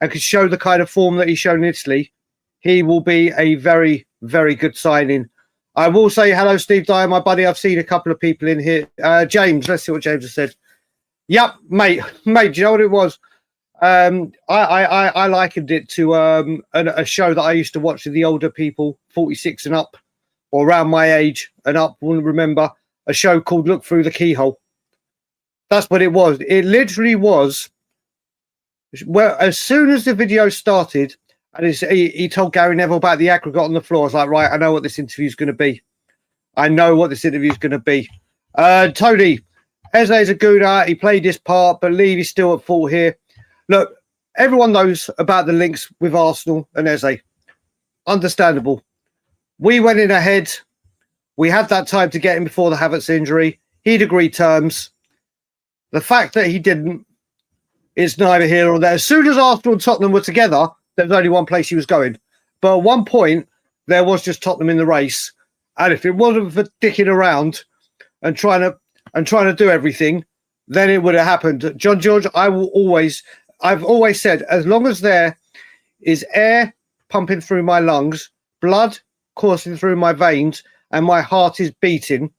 and could show the kind of form that he's shown in Italy, he will be a very, very good signing. I will say hello, Steve Dyer, my buddy. I've seen a couple of people in here. James, let's see what James has said. Yep, mate. Do you know what it was? I likened it to a show that I used to watch with the older people, 46 and up, or around my age and up, will remember a show called Look Through the Keyhole. That's what it was. It literally was Well, as soon as the video started, and he told Gary Neville about the aggregate on the floor, I was like, right, I know what this interview is going to be. Tony, Eze's a gooner. He played his part, but Levy's still at fault here. Look, everyone knows about the links with Arsenal and Eze. Understandable. We went in ahead. We had that time to get him before the Havertz injury. He'd agreed terms. The fact that he didn't is neither here nor there. As soon as Arsenal and Tottenham were together, there was only one place he was going. But at one point, there was just Tottenham in the race. And if it wasn't for dicking around and trying to do everything, then it would have happened. John George, I've always said, as long as there is air pumping through my lungs, blood coursing through my veins, and my heart is beating,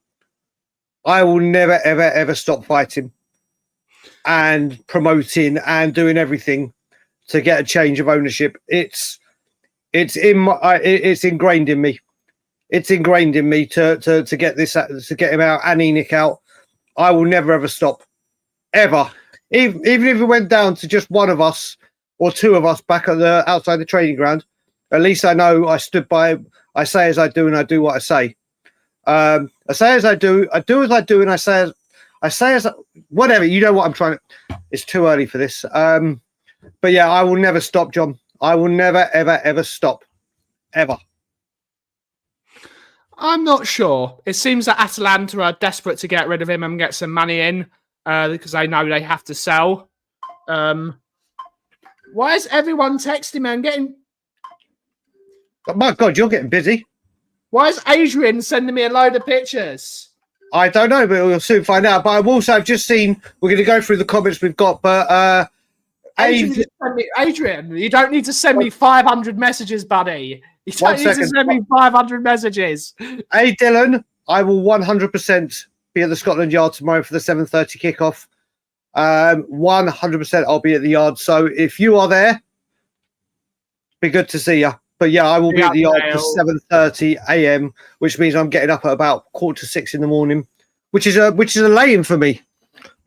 I will never, ever, ever stop fighting and promoting and doing everything to get a change of ownership. It's ingrained in me. It's ingrained in me to get this, to get him out and Enoch out. I will never ever stop, ever. Even if it went down to just one of us or two of us back at the outside the training ground, at least I know I stood by. I say as I do, and I do what I say. I say as I do as I do, and I say as whatever. You know what I'm trying to. It's too early for this. But yeah, I will never stop, John. I will never, ever, ever stop, ever. I'm not sure. It seems that Atalanta are desperate to get rid of him and get some money in because they know they have to sell. Why is everyone texting me and getting... Oh my God, you're getting busy. Why is Adrian sending me a load of pictures? I don't know, but we'll soon find out. But I've just seen... We're going to go through the comments we've got, but... Adrian, you don't need to send me 500 messages, buddy. You don't need to send me 500 messages. Hey, Dylan, I will 100% be at the Scotland Yard tomorrow for the 7:30 kickoff. 100% I'll be at the yard. So if you are there, be good to see you. But yeah, I will be at the yard for 7:30 a.m., which means I'm getting up at about 5:45 in the morning, which is a lay-in for me.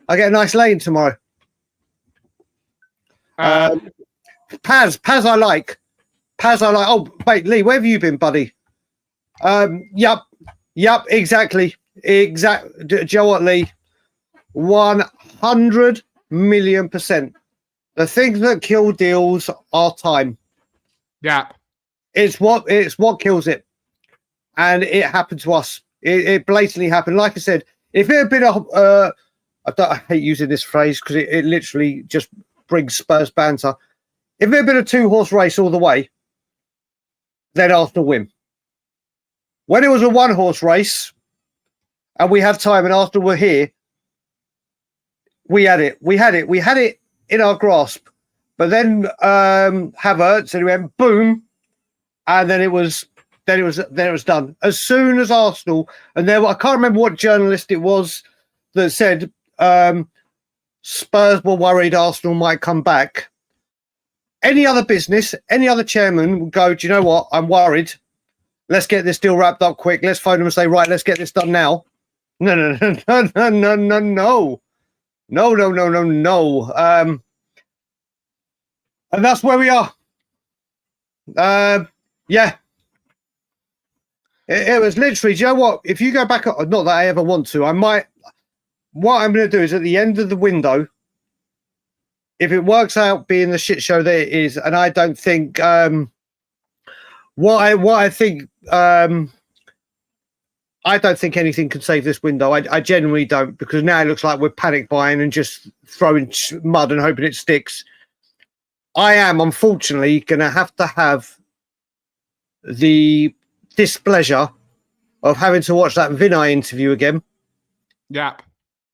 I get a nice lay-in tomorrow. Paz, I like. Oh, wait, Lee, where have you been, buddy? Yep, exactly. Joe what, Lee? 100 million %. The things that kill deals are time. Yeah, it's what kills it, and it happened to us. It blatantly happened. Like I said, if it had been I hate using this phrase because it literally just brings Spurs banter. If it had been a 2-horse race all the way, then Arsenal win. When it was a 1-horse race and we had time and Arsenal were here, we had it in our grasp. But then Havertz, and it went boom, and then it was done. As soon as Arsenal, and I can't remember what journalist it was that said Spurs were worried Arsenal might come back. Any other business, any other chairman would go, do you know what? I'm worried. Let's get this deal wrapped up quick. Let's phone them and say, right, let's get this done now. No. And that's where we are. Yeah. It was literally, do you know what? If you go back, not that I ever want to, what I'm going to do is at the end of the window, if it works out being the shit show that it is, and I don't think I don't think anything can save this window. I genuinely don't, because now it looks like we're panic buying and just throwing mud and hoping it sticks. I am, unfortunately, going to have the displeasure of having to watch that Vinay interview again. Yeah.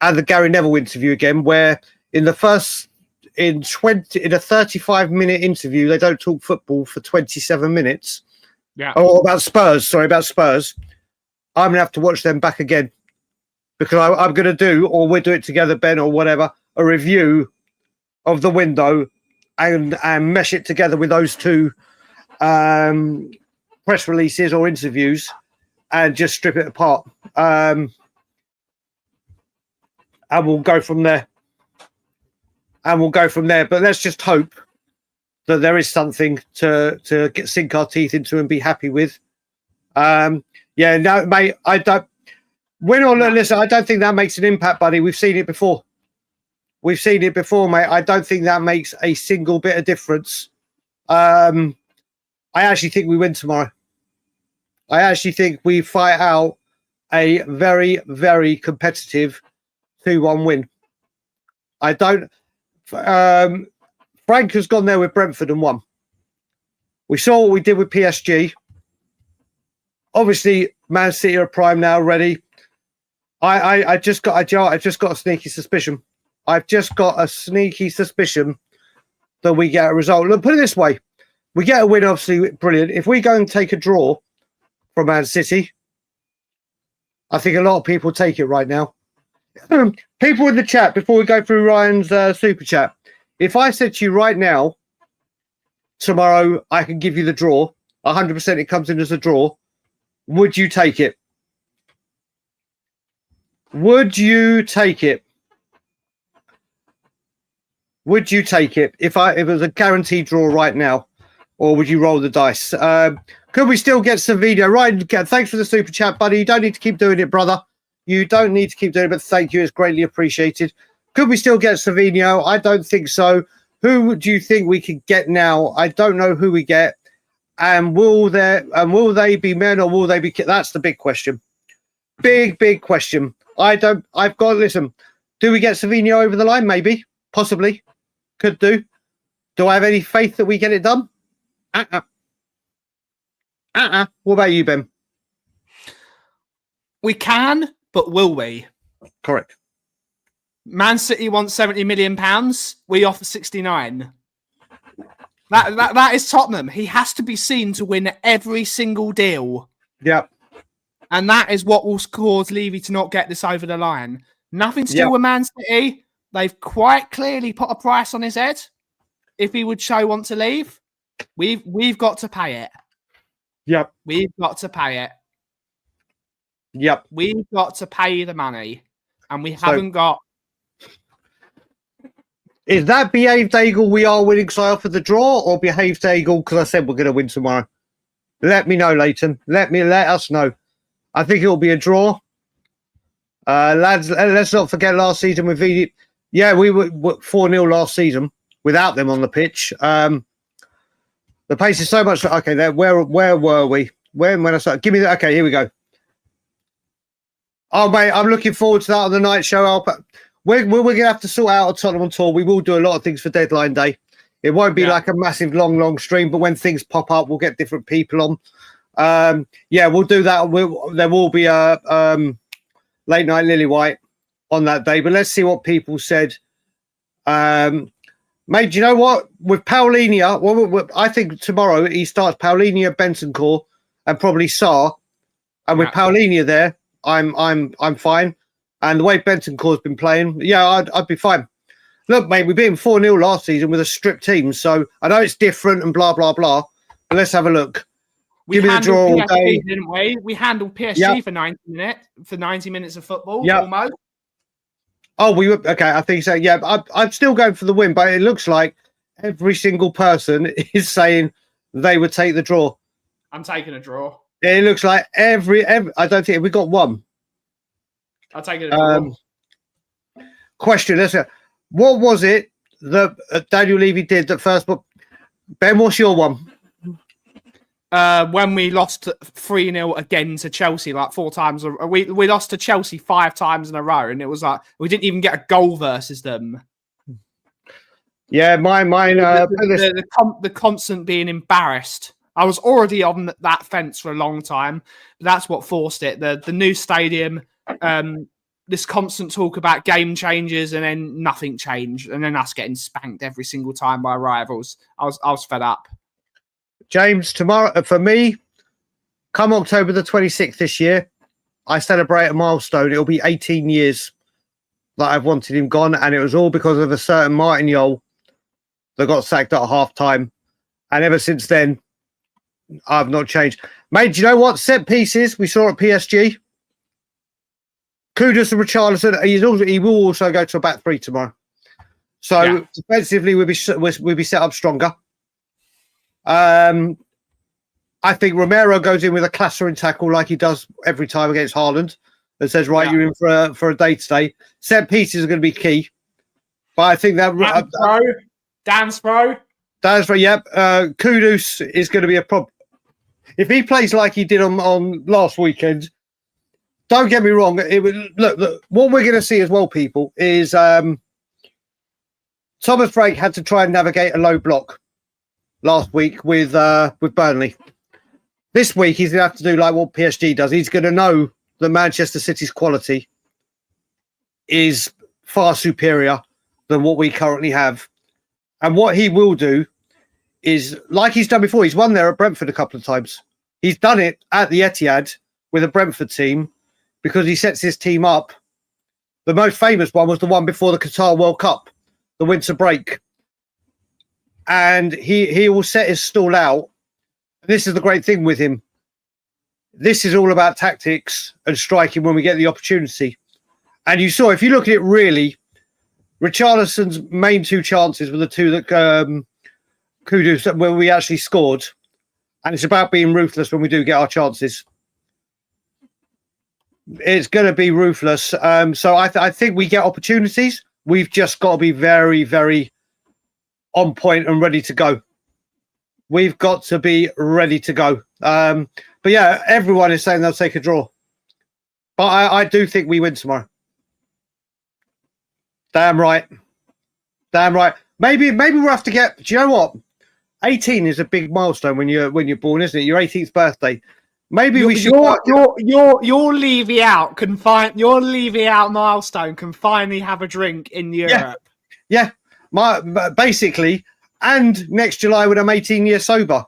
And the Gary Neville interview again, where in a 35-minute interview, they don't talk football for 27 minutes. Yeah. Oh, about Spurs. I'm going to have to watch them back again, because I'm going to do, or we'll do it together, Ben, or whatever, a review of the window and mesh it together with those two press releases or interviews and just strip it apart. And we'll go from there. and we'll go from there. But let's just hope that there is something to sink our teeth into and be happy with. No, mate, I don't. Win or listen, I don't think that makes an impact, buddy. We've seen it before. Mate. I don't think that makes a single bit of difference. I actually think we win tomorrow. I actually think we fight out a very, very competitive 2-1 win. I don't. Frank has gone there with Brentford and won. We saw what we did with PSG. Obviously, Man City are prime now, ready. I just got a sneaky suspicion. I've just got a sneaky suspicion that we get a result. Look, put it this way: we get a win, obviously, brilliant. If we go and take a draw from Man City, I think a lot of people take it right now. People in the chat, before we go through Ryan's super chat, if I said to you right now, tomorrow I can give you the draw, 100% it comes in as a draw, would you take it? Would you take it? Would you take it if it was a guaranteed draw right now, or would you roll the dice? Could we still get some video? Ryan, thanks for the super chat, buddy. You don't need to keep doing it, brother. You don't need to keep doing it, but thank you. It's greatly appreciated. Could we still get Savino? I don't think so. Who do you think we could get now? I don't know who we get. And will they be men or will they be? That's the big question. Big question. Listen. Do we get Savino over the line? Maybe, possibly, could do. Do I have any faith that we get it done? What about you, Ben? We can, but will we? Correct. Man City wants £70 million. We offer 69. That is Tottenham. He has to be seen to win every single deal. Yep. And that is what will cause Levy to not get this over the line. Nothing to do with Man City. They've quite clearly put a price on his head. If he would want to leave, we've got to pay it. Yep. We've got to pay it. Yep. We've got to pay the money. And we haven't got. Is that behave Dagul we are winning so I offered the draw, or behave Dagul because I said we're going to win tomorrow? Let me know, Leighton. Let us know. I think it will be a draw. Lads, let's not forget last season with VD. Yeah, we were 4-0 last season without them on the pitch. The pace is so much. Okay, where were we? When I started? Give me that. Okay, here we go. Oh, mate, I'm looking forward to that on the night show. We're going to have to sort out a Tottenham tour. We will do a lot of things for deadline day. It won't be like a massive, long stream, but when things pop up, we'll get different people on. We'll do that. There will be a late night Lily White on that day, but let's see what people said. Mate, do you know what? With Paulinho, I think tomorrow he starts Paulinho, Bentancur, and probably Sarr. And with Paulinho there, I'm fine. And the way Bentancur's been playing, I'd be fine. Look, mate, we beat him 4-0 last season with a stripped team, so I know it's different and blah, blah, blah, but let's have a look. Give me the draw all day. Didn't we? We handled PSG for 90 minutes of football, almost. Oh, we were okay. I think so. Yeah, I'm still going for the win, but it looks like every single person is saying they would take the draw. I'm taking a draw. It looks like every. I don't think we got one. I'll take it a draw. Question: what was it that Daniel Levy did that first? But Ben, what's your one? When we lost 3-0 again to Chelsea, like 4 times. We lost to Chelsea 5 times in a row, and it was like we didn't even get a goal versus them. Yeah, mine. The constant being embarrassed. I was already on that fence for a long time. That's what forced it. The new stadium, this constant talk about game changes, and then nothing changed, and then us getting spanked every single time by rivals. I was fed up. James, tomorrow for me, come October the 26th this year, I celebrate a milestone. It'll be 18 years that I've wanted him gone, and it was all because of a certain Martin Yole that got sacked at half-time. And ever since then, I've not changed. Mate, do you know what? Set pieces we saw at PSG. Kudus and Richarlison. He will also go to a back 3 tomorrow. So defensively, we'll be set up stronger. I think Romero goes in with a clattering tackle like he does every time against Haaland and says, right, you're in for a day today. Set pieces are going to be key. But I think that... Dan's pro. Kudus is going to be a problem. If he plays like he did on last weekend, don't get me wrong. Look, what we're going to see as well, people, is Thomas Frank had to try and navigate a low block last week with Burnley. This week, he's going to have to do like what PSG does. He's going to know that Manchester City's quality is far superior than what we currently have. And what he will do is, like he's done before, he's won there at Brentford a couple of times. He's done it at the Etihad with a Brentford team because he sets his team up. The most famous one was the one before the Qatar World Cup, the winter break. And he will set his stall out. This is the great thing with him. This is all about tactics and striking when we get the opportunity. And you saw, if you look at it really, Richarlison's main two chances were the two that Kudus, where we actually scored. And it's about being ruthless when we do get our chances. It's going to be ruthless. So I think we get opportunities. We've just got to be very, very on point and ready to go. We've got to be ready to go. But yeah, everyone is saying they'll take a draw. But I do think we win tomorrow. Damn right. Maybe we'll have to get. Do you know what? 18 is a big milestone when you're born, isn't it? Your 18th birthday. Maybe we should. Your Levy out milestone can finally have a drink in Europe. Yeah. Basically, and next July when I'm 18 years sober,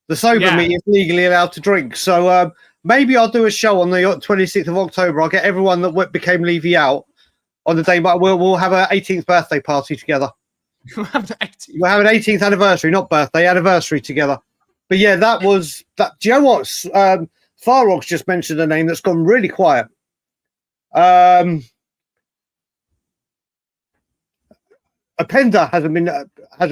the sober me is legally allowed to drink. So maybe I'll do a show on the 26th of October. I'll get everyone that became Levy out on the day, but we'll have an 18th birthday party together. We'll have an 18th anniversary, not birthday, anniversary together. But yeah, that was that. Do you know what? Farog's just mentioned a name that's gone really quiet. Apenda hasn't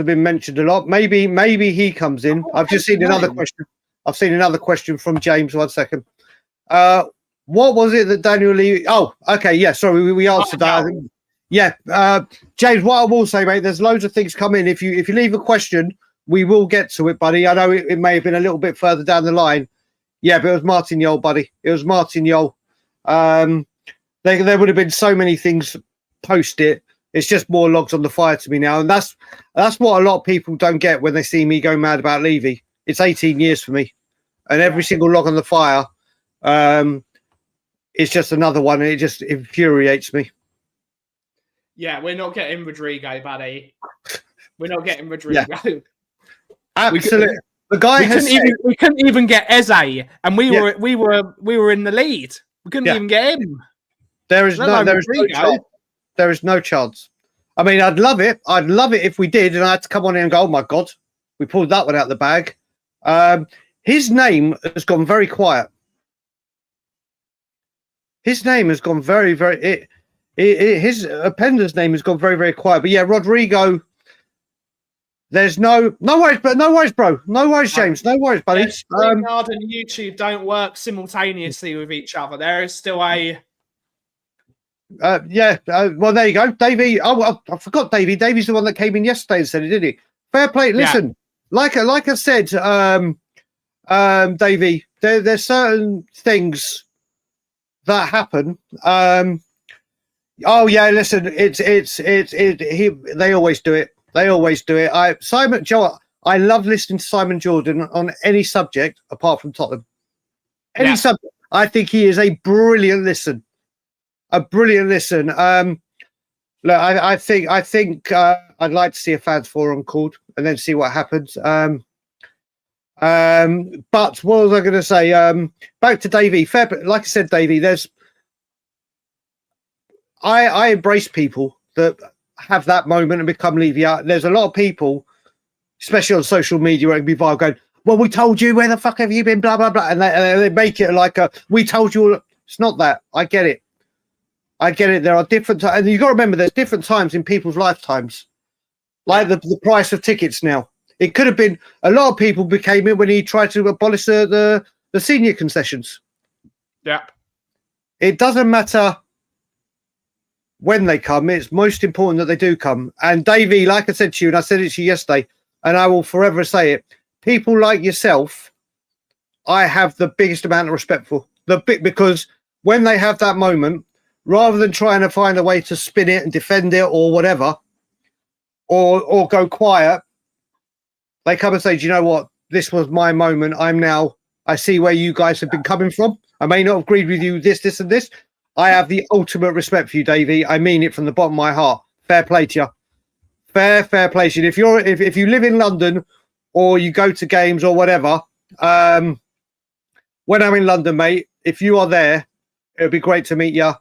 been mentioned a lot. Maybe he comes in. I've just seen another question. I've seen another question from James. 1 second. What was it that Daniel Levy? Oh, okay. Yeah, sorry, we answered that. Yeah, James. What I will say, mate, there's loads of things come in. If you leave a question, we will get to it, buddy. I know it may have been a little bit further down the line. Yeah, but it was Martin Yole, buddy. It was Martin Yole. There would have been so many things post it. It's just more logs on the fire to me now, and that's what a lot of people don't get when they see me go mad about Levy. It's 18 years for me, and every single log on the fire, it's just another one, and it just infuriates me. Yeah, we're not getting Rodrigo, buddy. We're not getting Rodrigo. Yeah. Absolutely. The guy we couldn't even get Eze, and we were in the lead. We couldn't even get him. There is no chance. There is no chance. I mean, I'd love it. I'd love it if we did, and I had to come on in and go, "Oh my god, we pulled that one out of the bag." His name has gone very quiet. His name has gone very, very. His Appenda's name has gone very, very quiet. But yeah, Rodrigo. There's no worries, but no worries, bro. No worries, James. No worries, buddy. StreamYard and YouTube don't work simultaneously with each other. There is still a. Well, there you go, Davey. Oh, I forgot Davey. Davey's the one that came in yesterday and said it, didn't he? Fair play. Listen, like I said, Davey, there's certain things that happen. Oh yeah, listen, they always do it. They always do it. I love listening to Simon Jordan on any subject apart from Tottenham. Any subject. I think he is a brilliant listen. Look, I think I'd like to see a fans forum called and then see what happens. But what was I going to say? Back to Davey. Fair, like I said, Davey, I embrace people that have that moment and become Levy out. There's a lot of people, especially on social media, where it can be viral going, "Well, we told you, where the fuck have you been?" Blah blah blah, and they make it like we told you. It's not that. I get it. I get it. There are different times, and you've got to remember there's different times in people's lifetimes. Like the price of tickets now. It could have been a lot of people became it when he tried to abolish the senior concessions. Yep. It doesn't matter when they come. It's most important that they do come. And Davey, like I said to you, and I said it to you yesterday, and I will forever say it, people like yourself, I have the biggest amount of respect for. Because when they have that moment, rather than trying to find a way to spin it and defend it or whatever, or go quiet, they come and say, do you know what? This was my moment. I see where you guys have been coming from. I may not have agreed with you, this, and this. I have the ultimate respect for you, Davey. I mean it from the bottom of my heart. Fair play to you. Fair play to you. If you live in London or you go to games or whatever, when I'm in London, mate, if you are there, it'll be great to meet you.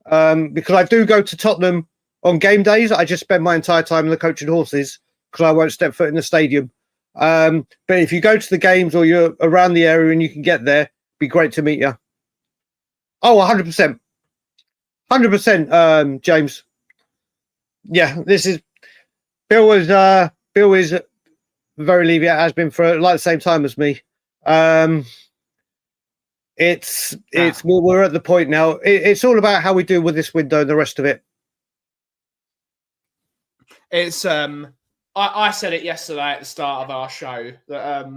Because I do go to Tottenham on game days. I just spend my entire time in the coach and horses because I won't step foot in the stadium. But if you go to the games or you're around the area and you can get there, it'd be great to meet you. Oh, 100%. 100%, James. Yeah, Bill is very Levy, has been for like the same time as me. We're at the point now. It's all about how we do with this window and the rest of it. It's I said it yesterday at the start of our show that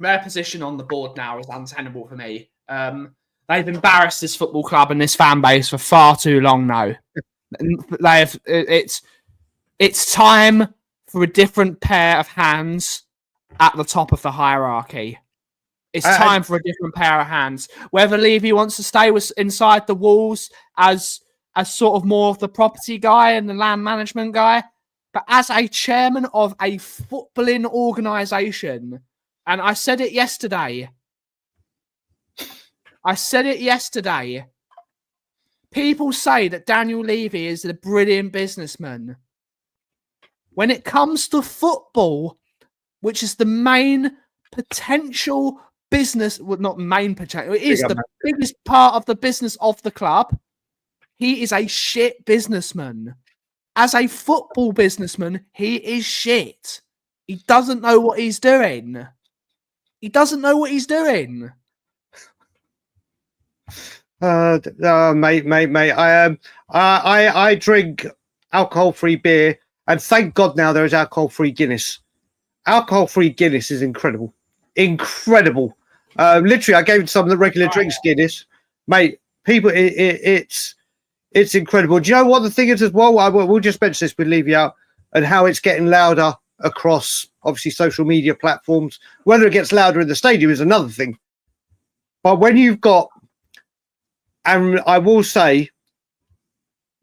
their position on the board now is untenable for me. They've embarrassed this football club and this fan base for far too long now. It's time for a different pair of hands at the top of the hierarchy. It's time for a different pair of hands. Whether Levy wants to stay inside the walls as sort of more of the property guy and the land management guy, but as a chairman of a footballing organisation, and I said it yesterday. People say that Daniel Levy is a brilliant businessman. When it comes to football, which is the main potential business, well, not main potential, it is the biggest part of the business of the club, he is a shit businessman. As a football businessman, he is shit. He doesn't know what he's doing. Mate. I drink alcohol-free beer, and thank God now there is alcohol-free Guinness. Alcohol-free Guinness is incredible. Literally, I gave some of the regular drinks Guinness, mate. People, it's incredible. Do you know what the thing is as well? We'll just mention this with Levy out and how it's getting louder across obviously social media platforms. Whether it gets louder in the stadium is another thing. But when you've got, and I will say,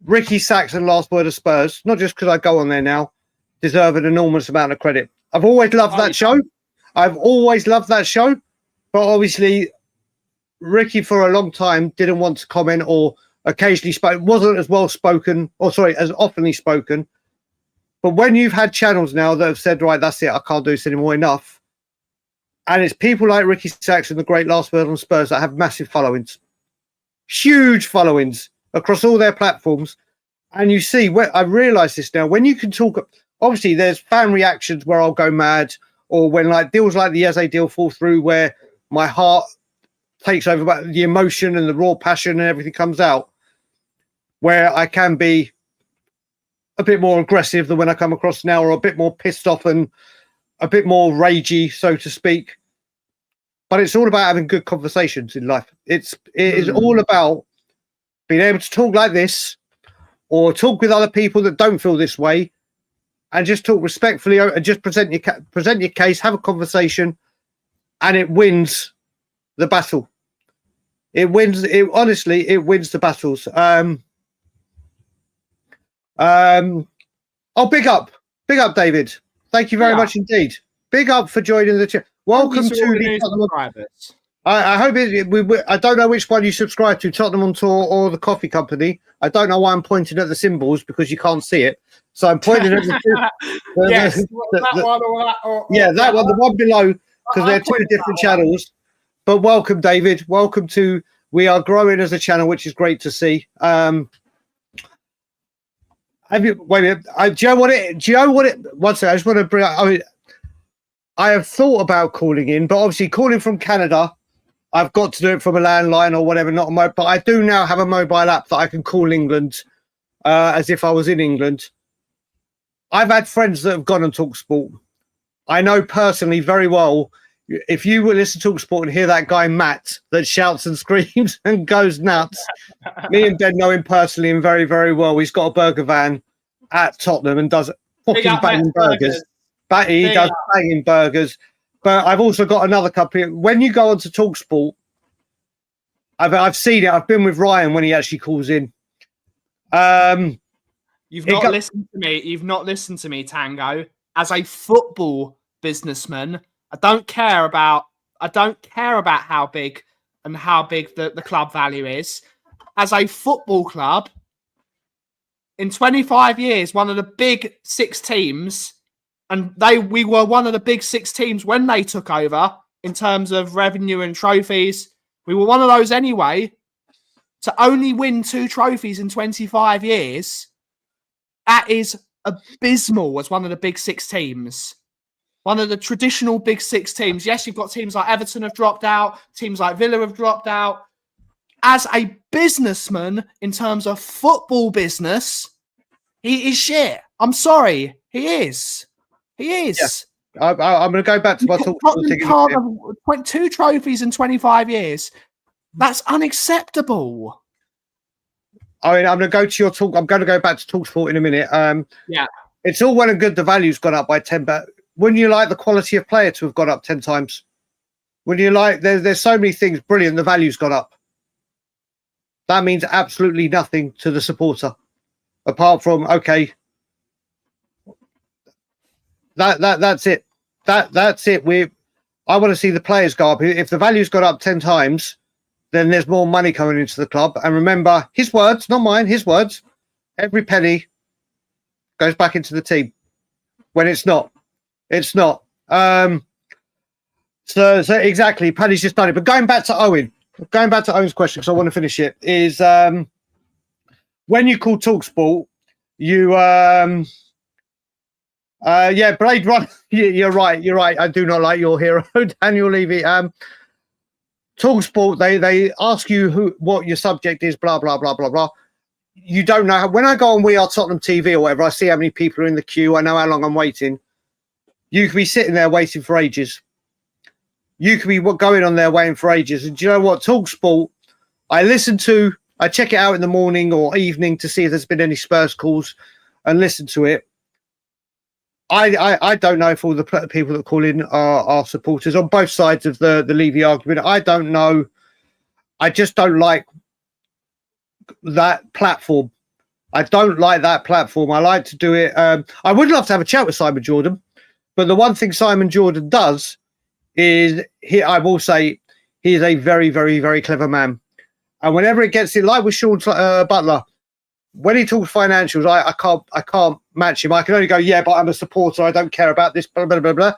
Ricky Sachs and Last Word of Spurs, not just because I go on there now, deserve an enormous amount of credit. I've always loved that show. But obviously, Ricky for a long time didn't want to comment or occasionally wasn't as well spoken, as oftenly spoken. But when you've had channels now that have said, right, that's it, I can't do this anymore, enough. And it's people like Ricky Sachs and the great Last Word on Spurs that have massive followings. Huge followings across all their platforms. And you see, I realise this now, when you can talk, obviously there's fan reactions where I'll go mad, or when like deals like the Eze deal fall through where my heart takes over, but the emotion and the raw passion and everything comes out, where I can be a bit more aggressive than when I come across now, or a bit more pissed off and a bit more ragey, so to speak. But it's all about having good conversations in life. It is all about being able to talk like this, or talk with other people that don't feel this way, and just talk respectfully and just present your case, have a conversation, and it wins the battle. It wins the battles. Big up David. Thank you very much indeed. Big up for joining the chat. Welcome to the subscribers. I hope I don't know which one you subscribe to, Tottenham on Tour or the Coffee Company. I don't know why I'm pointing at the symbols because you can't see it. So I'm pointing at that one, the one below, because they're two different channels. But welcome, David. Welcome to. We are growing as a channel, which is great to see. Have you? Wait a minute. Do you know what it? Do you know what it? One second. I just want to bring. I mean, I have thought about calling in, but obviously calling from Canada, I've got to do it from a landline or whatever, not a mobile. But I do now have a mobile app that I can call England as if I was in England. I've had friends that have gone on TalkSport. I know personally very well. If you will listen to TalkSport and hear that guy Matt that shouts and screams and goes nuts, me and Ben know him personally and very, very well. He's got a burger van at Tottenham and does fucking banging burgers. But he does banging burgers. But I've also got another company. When you go onto TalkSport, I've seen it. I've been with Ryan when he actually calls in. You've not listened to me. You've not listened to me, Tango. As a football businessman, I don't care about how big the club value is. As a football club, in 25 years, one of the big six teams, and we were one of the big six teams when they took over in terms of revenue and trophies. We were one of those anyway. To only win 2 trophies in 25 years, that is abysmal as one of the big six teams. One of the traditional big six teams. Yes, you've got teams like Everton have dropped out. Teams like Villa have dropped out. As a businessman, in terms of football business, he is shit. I'm sorry. He is. He is. Yeah. I'm going to go back to my talk. 2 trophies in 25 years. That's unacceptable. I mean, I'm going to go to your talk. I'm going to go back to TalkSport in a minute. Yeah. It's all well and good. The value's gone up by 10, but wouldn't you like the quality of player to have gone up 10 times? Wouldn't you like, there's so many things brilliant. The value's gone up. That means absolutely nothing to the supporter, apart from, okay, that's it. That's it. I want to see the players go up. If the value's gone up 10 times, then there's more money coming into the club. And remember, his words, not mine, his words, every penny goes back into the team. When it's not. It's not. So exactly, Paddy's just done it. But going back to Owen's question, because I want to finish it, is when you call TalkSport, you Blade Runner. You're right. I do not like your hero, Daniel Levy. TalkSport, they ask you what your subject is, blah blah blah blah blah. You don't know. When I go on We Are Tottenham TV or whatever, I see how many people are in the queue. I know how long I'm waiting. You could be sitting there waiting for ages. You could be going on there waiting for ages. And do you know what? TalkSport, I check it out in the morning or evening to see if there's been any Spurs calls and listen to it. I don't know if all the people that call in are supporters on both sides of the Levy argument. I don't know. I just don't like that platform. I don't like that platform. I like to do it. I would love to have a chat with Simon Jordan, but the one thing Simon Jordan does is I will say he is a very, very, very clever man. And whenever it gets in, like with Sean Butler, when he talks financials, I can't match him. I can only go, yeah, but I'm a supporter. I don't care about this, blah, blah, blah, blah.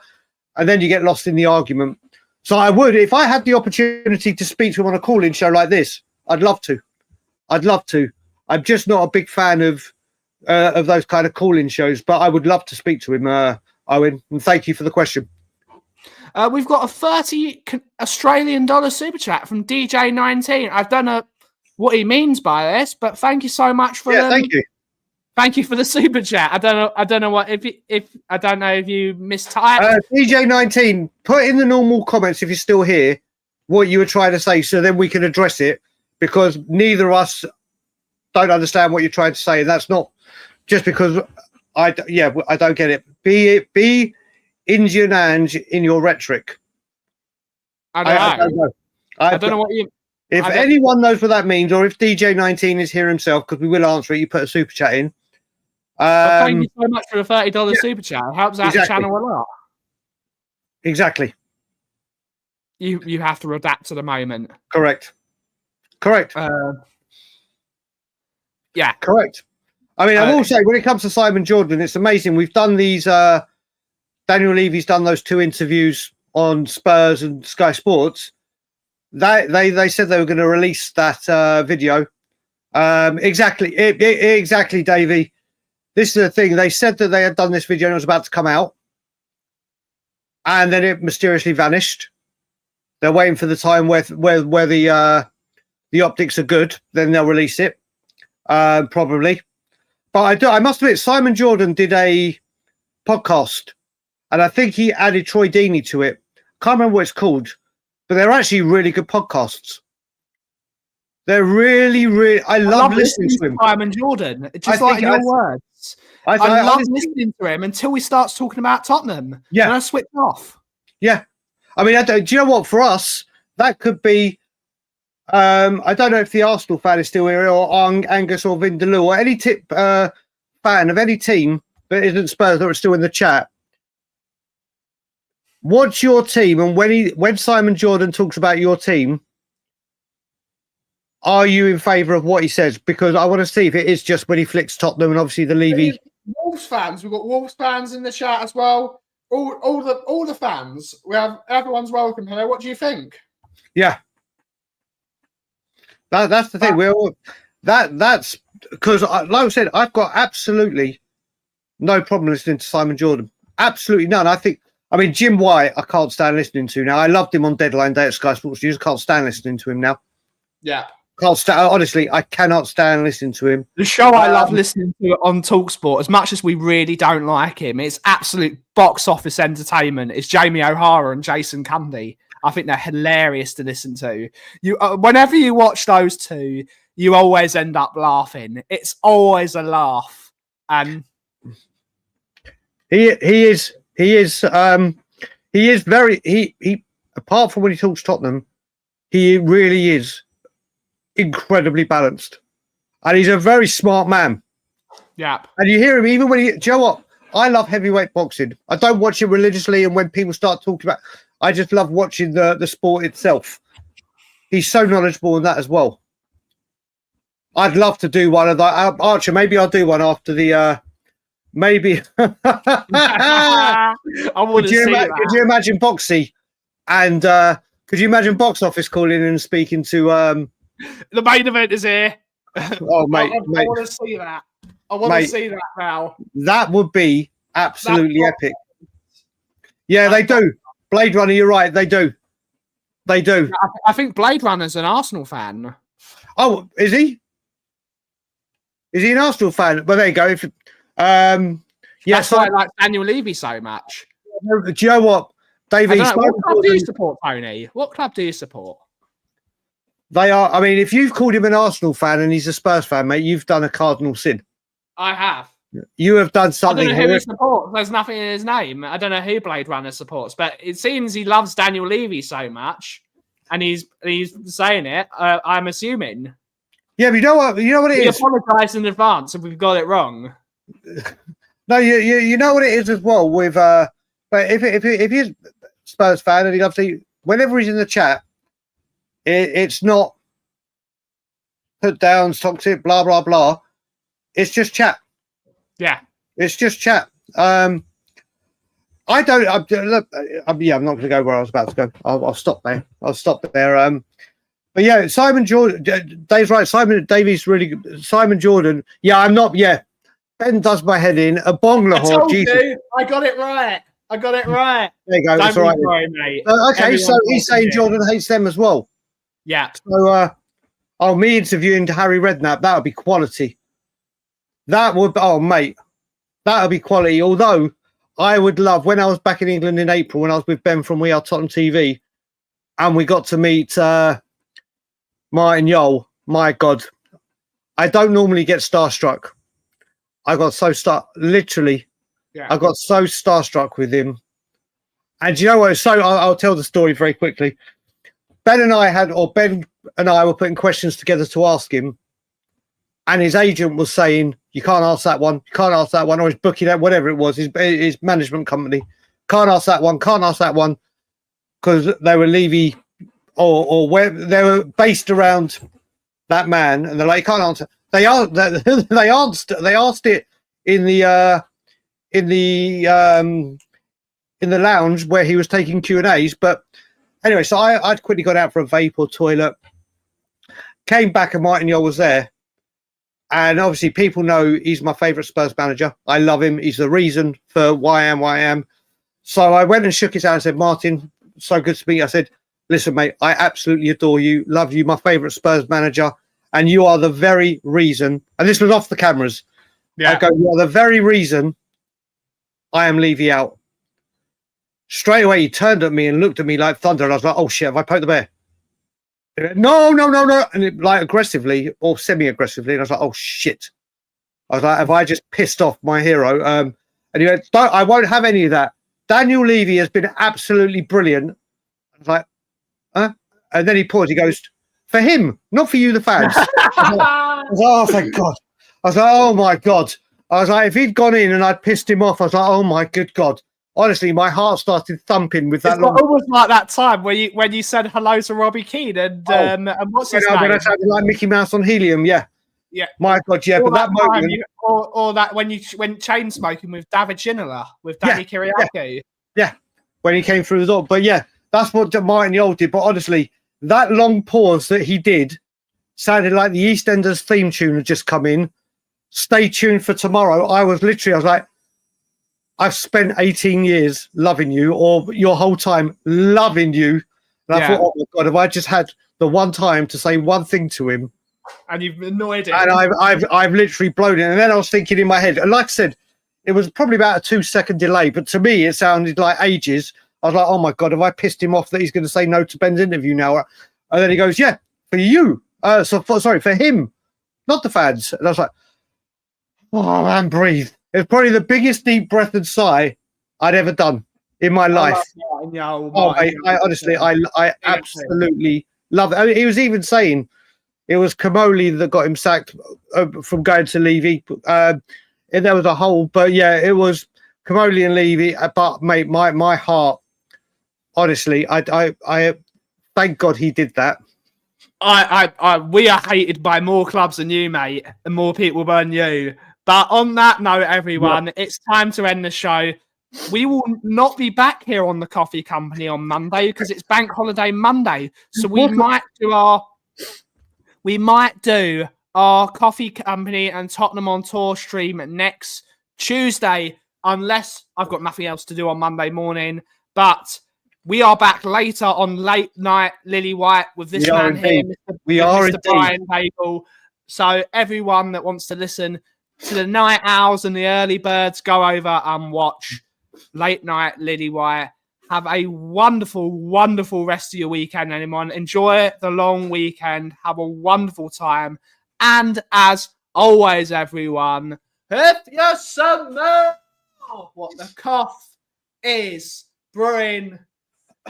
And then you get lost in the argument. So I would, if I had the opportunity to speak to him on a call-in show like this, I'd love to. I'm just not a big fan of those kind of call-in shows, but I would love to speak to him, Owen. And thank you for the question. We've got a 30 Australian dollar super chat from DJ19. I don't know what he means by this, but thank you so much for thank you. Thank you for the super chat. I don't know what if I don't know if you mistyped. DJ19, put in the normal comments if you're still here what you were trying to say, so then we can address it, because neither of us don't understand what you're trying to say. That's not just because I don't get it. Be Indian and in your rhetoric. I don't know. I don't know what you. If anyone knows what that means, or if DJ19 is here himself, because we will answer it, you put a super chat in. Thank you so much for the $30 super chat. It helps out the channel a lot. Exactly. You have to adapt to the moment. Correct. Yeah. Correct. I mean, I will say, when it comes to Simon Jordan, it's amazing. We've done these. Daniel Levy's done those 2 interviews on Spurs and Sky Sports. They said they were going to release that video. Exactly, Davey. this is the thing. They said that they had done this video and it was about to come out, and then it mysteriously vanished. They're waiting for the time where the optics are good. Then they'll release it, probably. But I must admit, Simon Jordan did a podcast, and I think he added Troy Deeney to it. Can't remember what it's called, but they're actually really good podcasts. They're really. I love listening to him. Simon Jordan, just like your words. I love listening to him until he starts talking about Tottenham. Yeah, and I switch off. Yeah, I mean, do you know what? For us, that could be. I don't know if the Arsenal fan is still here, or Angus or Vindaloo, or any fan of any team that isn't Spurs that are still in the chat. What's your team? And when Simon Jordan talks about your team, are you in favour of what he says? Because I want to see if it is just when he flicks Tottenham and obviously the Levy. Wolves fans, we've got Wolves fans in the chat as well. All the fans. We have everyone's welcome here. What do you think? Yeah, that's the thing. That's because, like I said, I've got absolutely no problem listening to Simon Jordan. Absolutely none. I mean, Jim White, I can't stand listening to now. I loved him on Deadline Day at Sky Sports News. I can't stand listening to him now. Yeah. Can't stand. Honestly, I cannot stand listening to him. The show I love listening to on TalkSport, as much as we really don't like him, it's absolute box office entertainment. It's Jamie O'Hara and Jason Cundy. I think they're hilarious to listen to. Whenever you watch those two, you always end up laughing. It's always a laugh, and he is very apart from when he talks Tottenham, he really is incredibly balanced, and he's a very smart man. Yeah, and you hear him even when do you know what? I love heavyweight boxing. I don't watch it religiously, and when people start talking about, I just love watching the sport itself. He's so knowledgeable in that as well. I'd love to do one of that. Archer, maybe I'll do one after the maybe. I want to see that. Could you imagine Boxy? And could you imagine Box Office calling in and speaking to the main event is here. Oh, mate. I want to see that. I want to see that now. That would be absolutely epic. Yeah, they do. Blade Runner, you're right. They do. They do. I think Blade Runner's an Arsenal fan. Oh, is he? Is he an Arsenal fan? Well, there you go. That's why I like Daniel Levy so much. Do you know what, David? What club do you support, Tony? What club do you support? They are. I mean, if you've called him an Arsenal fan and he's a Spurs fan, mate, you've done a cardinal sin. I have. You have done something. I don't know who he supports. There's nothing in his name. I don't know who Blade Runner supports, but it seems he loves Daniel Levy so much, and he's saying it. I'm assuming. Yeah, but you know what? You know what it is. Apologise in advance if we've got it wrong. No, you know what it is as well. With but if he's a Spurs fan and he loves to, whenever he's in the chat, it's not put downs, toxic, blah blah blah. It's just chat. Yeah, it's just chat. I'm not going to go where I was about to go. I'll stop there. But yeah, Simon Jordan. Dave's right. Davies really good. Simon Jordan. Yeah, I'm not. Yeah, Ben does my head in. A bong Lahore. Jesus, I got it right. There you go. That's all right, sorry, mate. Okay, so he's saying Jordan hates them as well. Yeah. So, me interviewing Harry Redknapp, that would be quality. That would, mate, that would be quality. Although I would love, when I was back in England in April, when I was with Ben from We Are Tottenham TV, and we got to meet Martin Yole. My God, I don't normally get starstruck. I got so literally, I got so starstruck with him. And you know what? So I'll tell the story very quickly. Ben and I were putting questions together to ask him, and his agent was saying, "You can't ask that one. You can't ask that one," or he's booking out whatever it was, his management company. Can't ask that one. Can't ask that one, because they were Levy or where they were based around that man, and they're like, "Can't answer." They asked it in the lounge where he was taking Q&As, but. Anyway, so I'd quickly got out for a vape or toilet, came back and Martin Yole was there. And obviously, people know he's my favourite Spurs manager. I love him. He's the reason for why I am. So I went and shook his hand and said, Martin, so good to meet you. I said, listen, mate, I absolutely adore you. Love you, my favourite Spurs manager. And you are the very reason. And this was off the cameras. Yeah. I go, you are the very reason I am Levy out. Straight away, he turned at me and looked at me like thunder. And I was like, oh, shit, have I poked the bear? No. And it, like aggressively or semi-aggressively. And I was like, oh, shit. I was like, have I just pissed off my hero? And he went, I won't have any of that. Daniel Levy has been absolutely brilliant. I was like, huh? And then he paused. He goes, for him, not for you, the fans. I was like, oh, thank God. I was like, oh, my God. I was like, if he'd gone in and I'd pissed him off, I was like, oh, my good God. Honestly, my heart started thumping with that. It's almost like that time when you said hello to Robbie Keane and what's his name? When I sounded like Mickey Mouse on helium, yeah. My God, yeah. But that moment, or that when you went chain smoking with David Ginola with Danny Kiriakou. Yeah, when he came through the door. But yeah, that's what Martin Yole did. But honestly, that long pause that he did sounded like the EastEnders theme tune had just come in. Stay tuned for tomorrow. I was like, I've spent 18 years loving you, or your whole time loving you. And I thought, oh my God, if I just had the one time to say one thing to him. And you've annoyed him. And I've literally blown it. And then I was thinking in my head, and like I said, it was probably about a 2-second delay, but to me, it sounded like ages. I was like, oh my God, have I pissed him off that he's going to say no to Ben's interview now? And then he goes, yeah, for you. For him, not the fans. And I was like, oh man, breathe. It's probably the biggest deep breath and sigh I'd ever done in my life. I honestly, I absolutely love it. I mean, he was even saying it was Kamoli that got him sacked from going to Levy. There was a whole, but yeah, it was Kamoli and Levy. But mate, my heart, honestly, I thank God he did that. We are hated by more clubs than you, mate, and more people than you. But on that note, everyone, it's time to end the show. We will not be back here on the Coffee Company on Monday because it's Bank Holiday Monday. So we might do our Coffee Company and Tottenham on Tour stream next Tuesday, unless I've got nothing else to do on Monday morning. But we are back later on Late Night Lily White with this man here, Mr. Brian Dagul. So everyone that wants to listen to the night owls and the early birds, go over and watch Late Night Lily White. Have a wonderful, wonderful rest of your weekend, anyone. Enjoy the long weekend. Have a wonderful time. And as always, everyone, if you're summer, what the Kauff is brewing.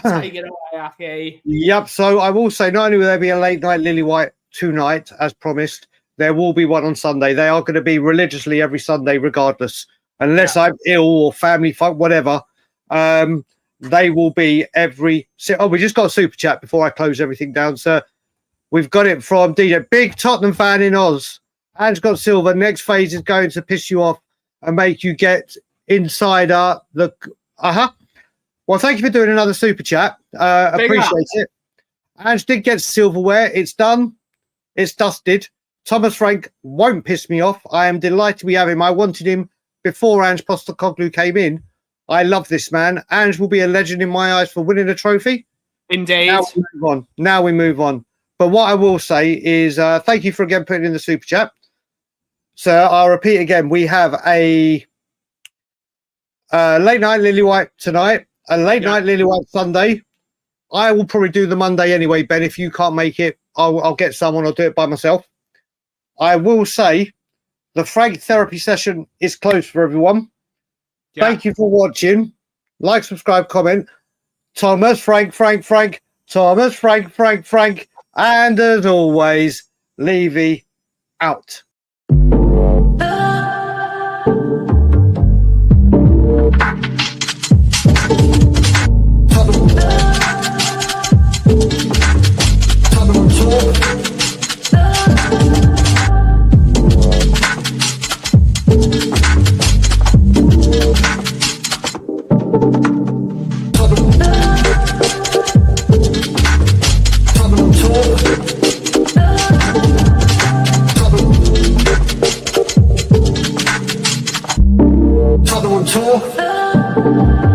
Take it away, Aki. Yep. So I will say, not only will there be a Late Night Lily White tonight, as promised, there will be one on Sunday. They are going to be religiously every Sunday, regardless, unless I'm ill or family funk, whatever. They will be every. Oh, we just got a super chat before I close everything down, sir. We've got it from DJ, big Tottenham fan in Oz. Ange got silver. Next phase is going to piss you off and make you get inside the. Well, thank you for doing another super chat. Appreciate it. Ange did get silverware. It's done. It's dusted. Thomas Frank won't piss me off. I am delighted we have him. I wanted him before Ange Postecoglou came in. I love this man. Ange will be a legend in my eyes for winning a trophy. Indeed. Now we move on. But what I will say is thank you for again putting in the super chat. So I'll repeat again. We have a Late Night Lily White tonight, a Late Night Lily White Sunday. I will probably do the Monday anyway, Ben. If you can't make it, I'll get someone. I'll do it by myself. I will say the Frank therapy session is closed for everyone. Yeah. Thank you for watching. Like, subscribe, comment. Thomas, Frank. Thomas, Frank. And as always, Levy out. Tottenham on tour.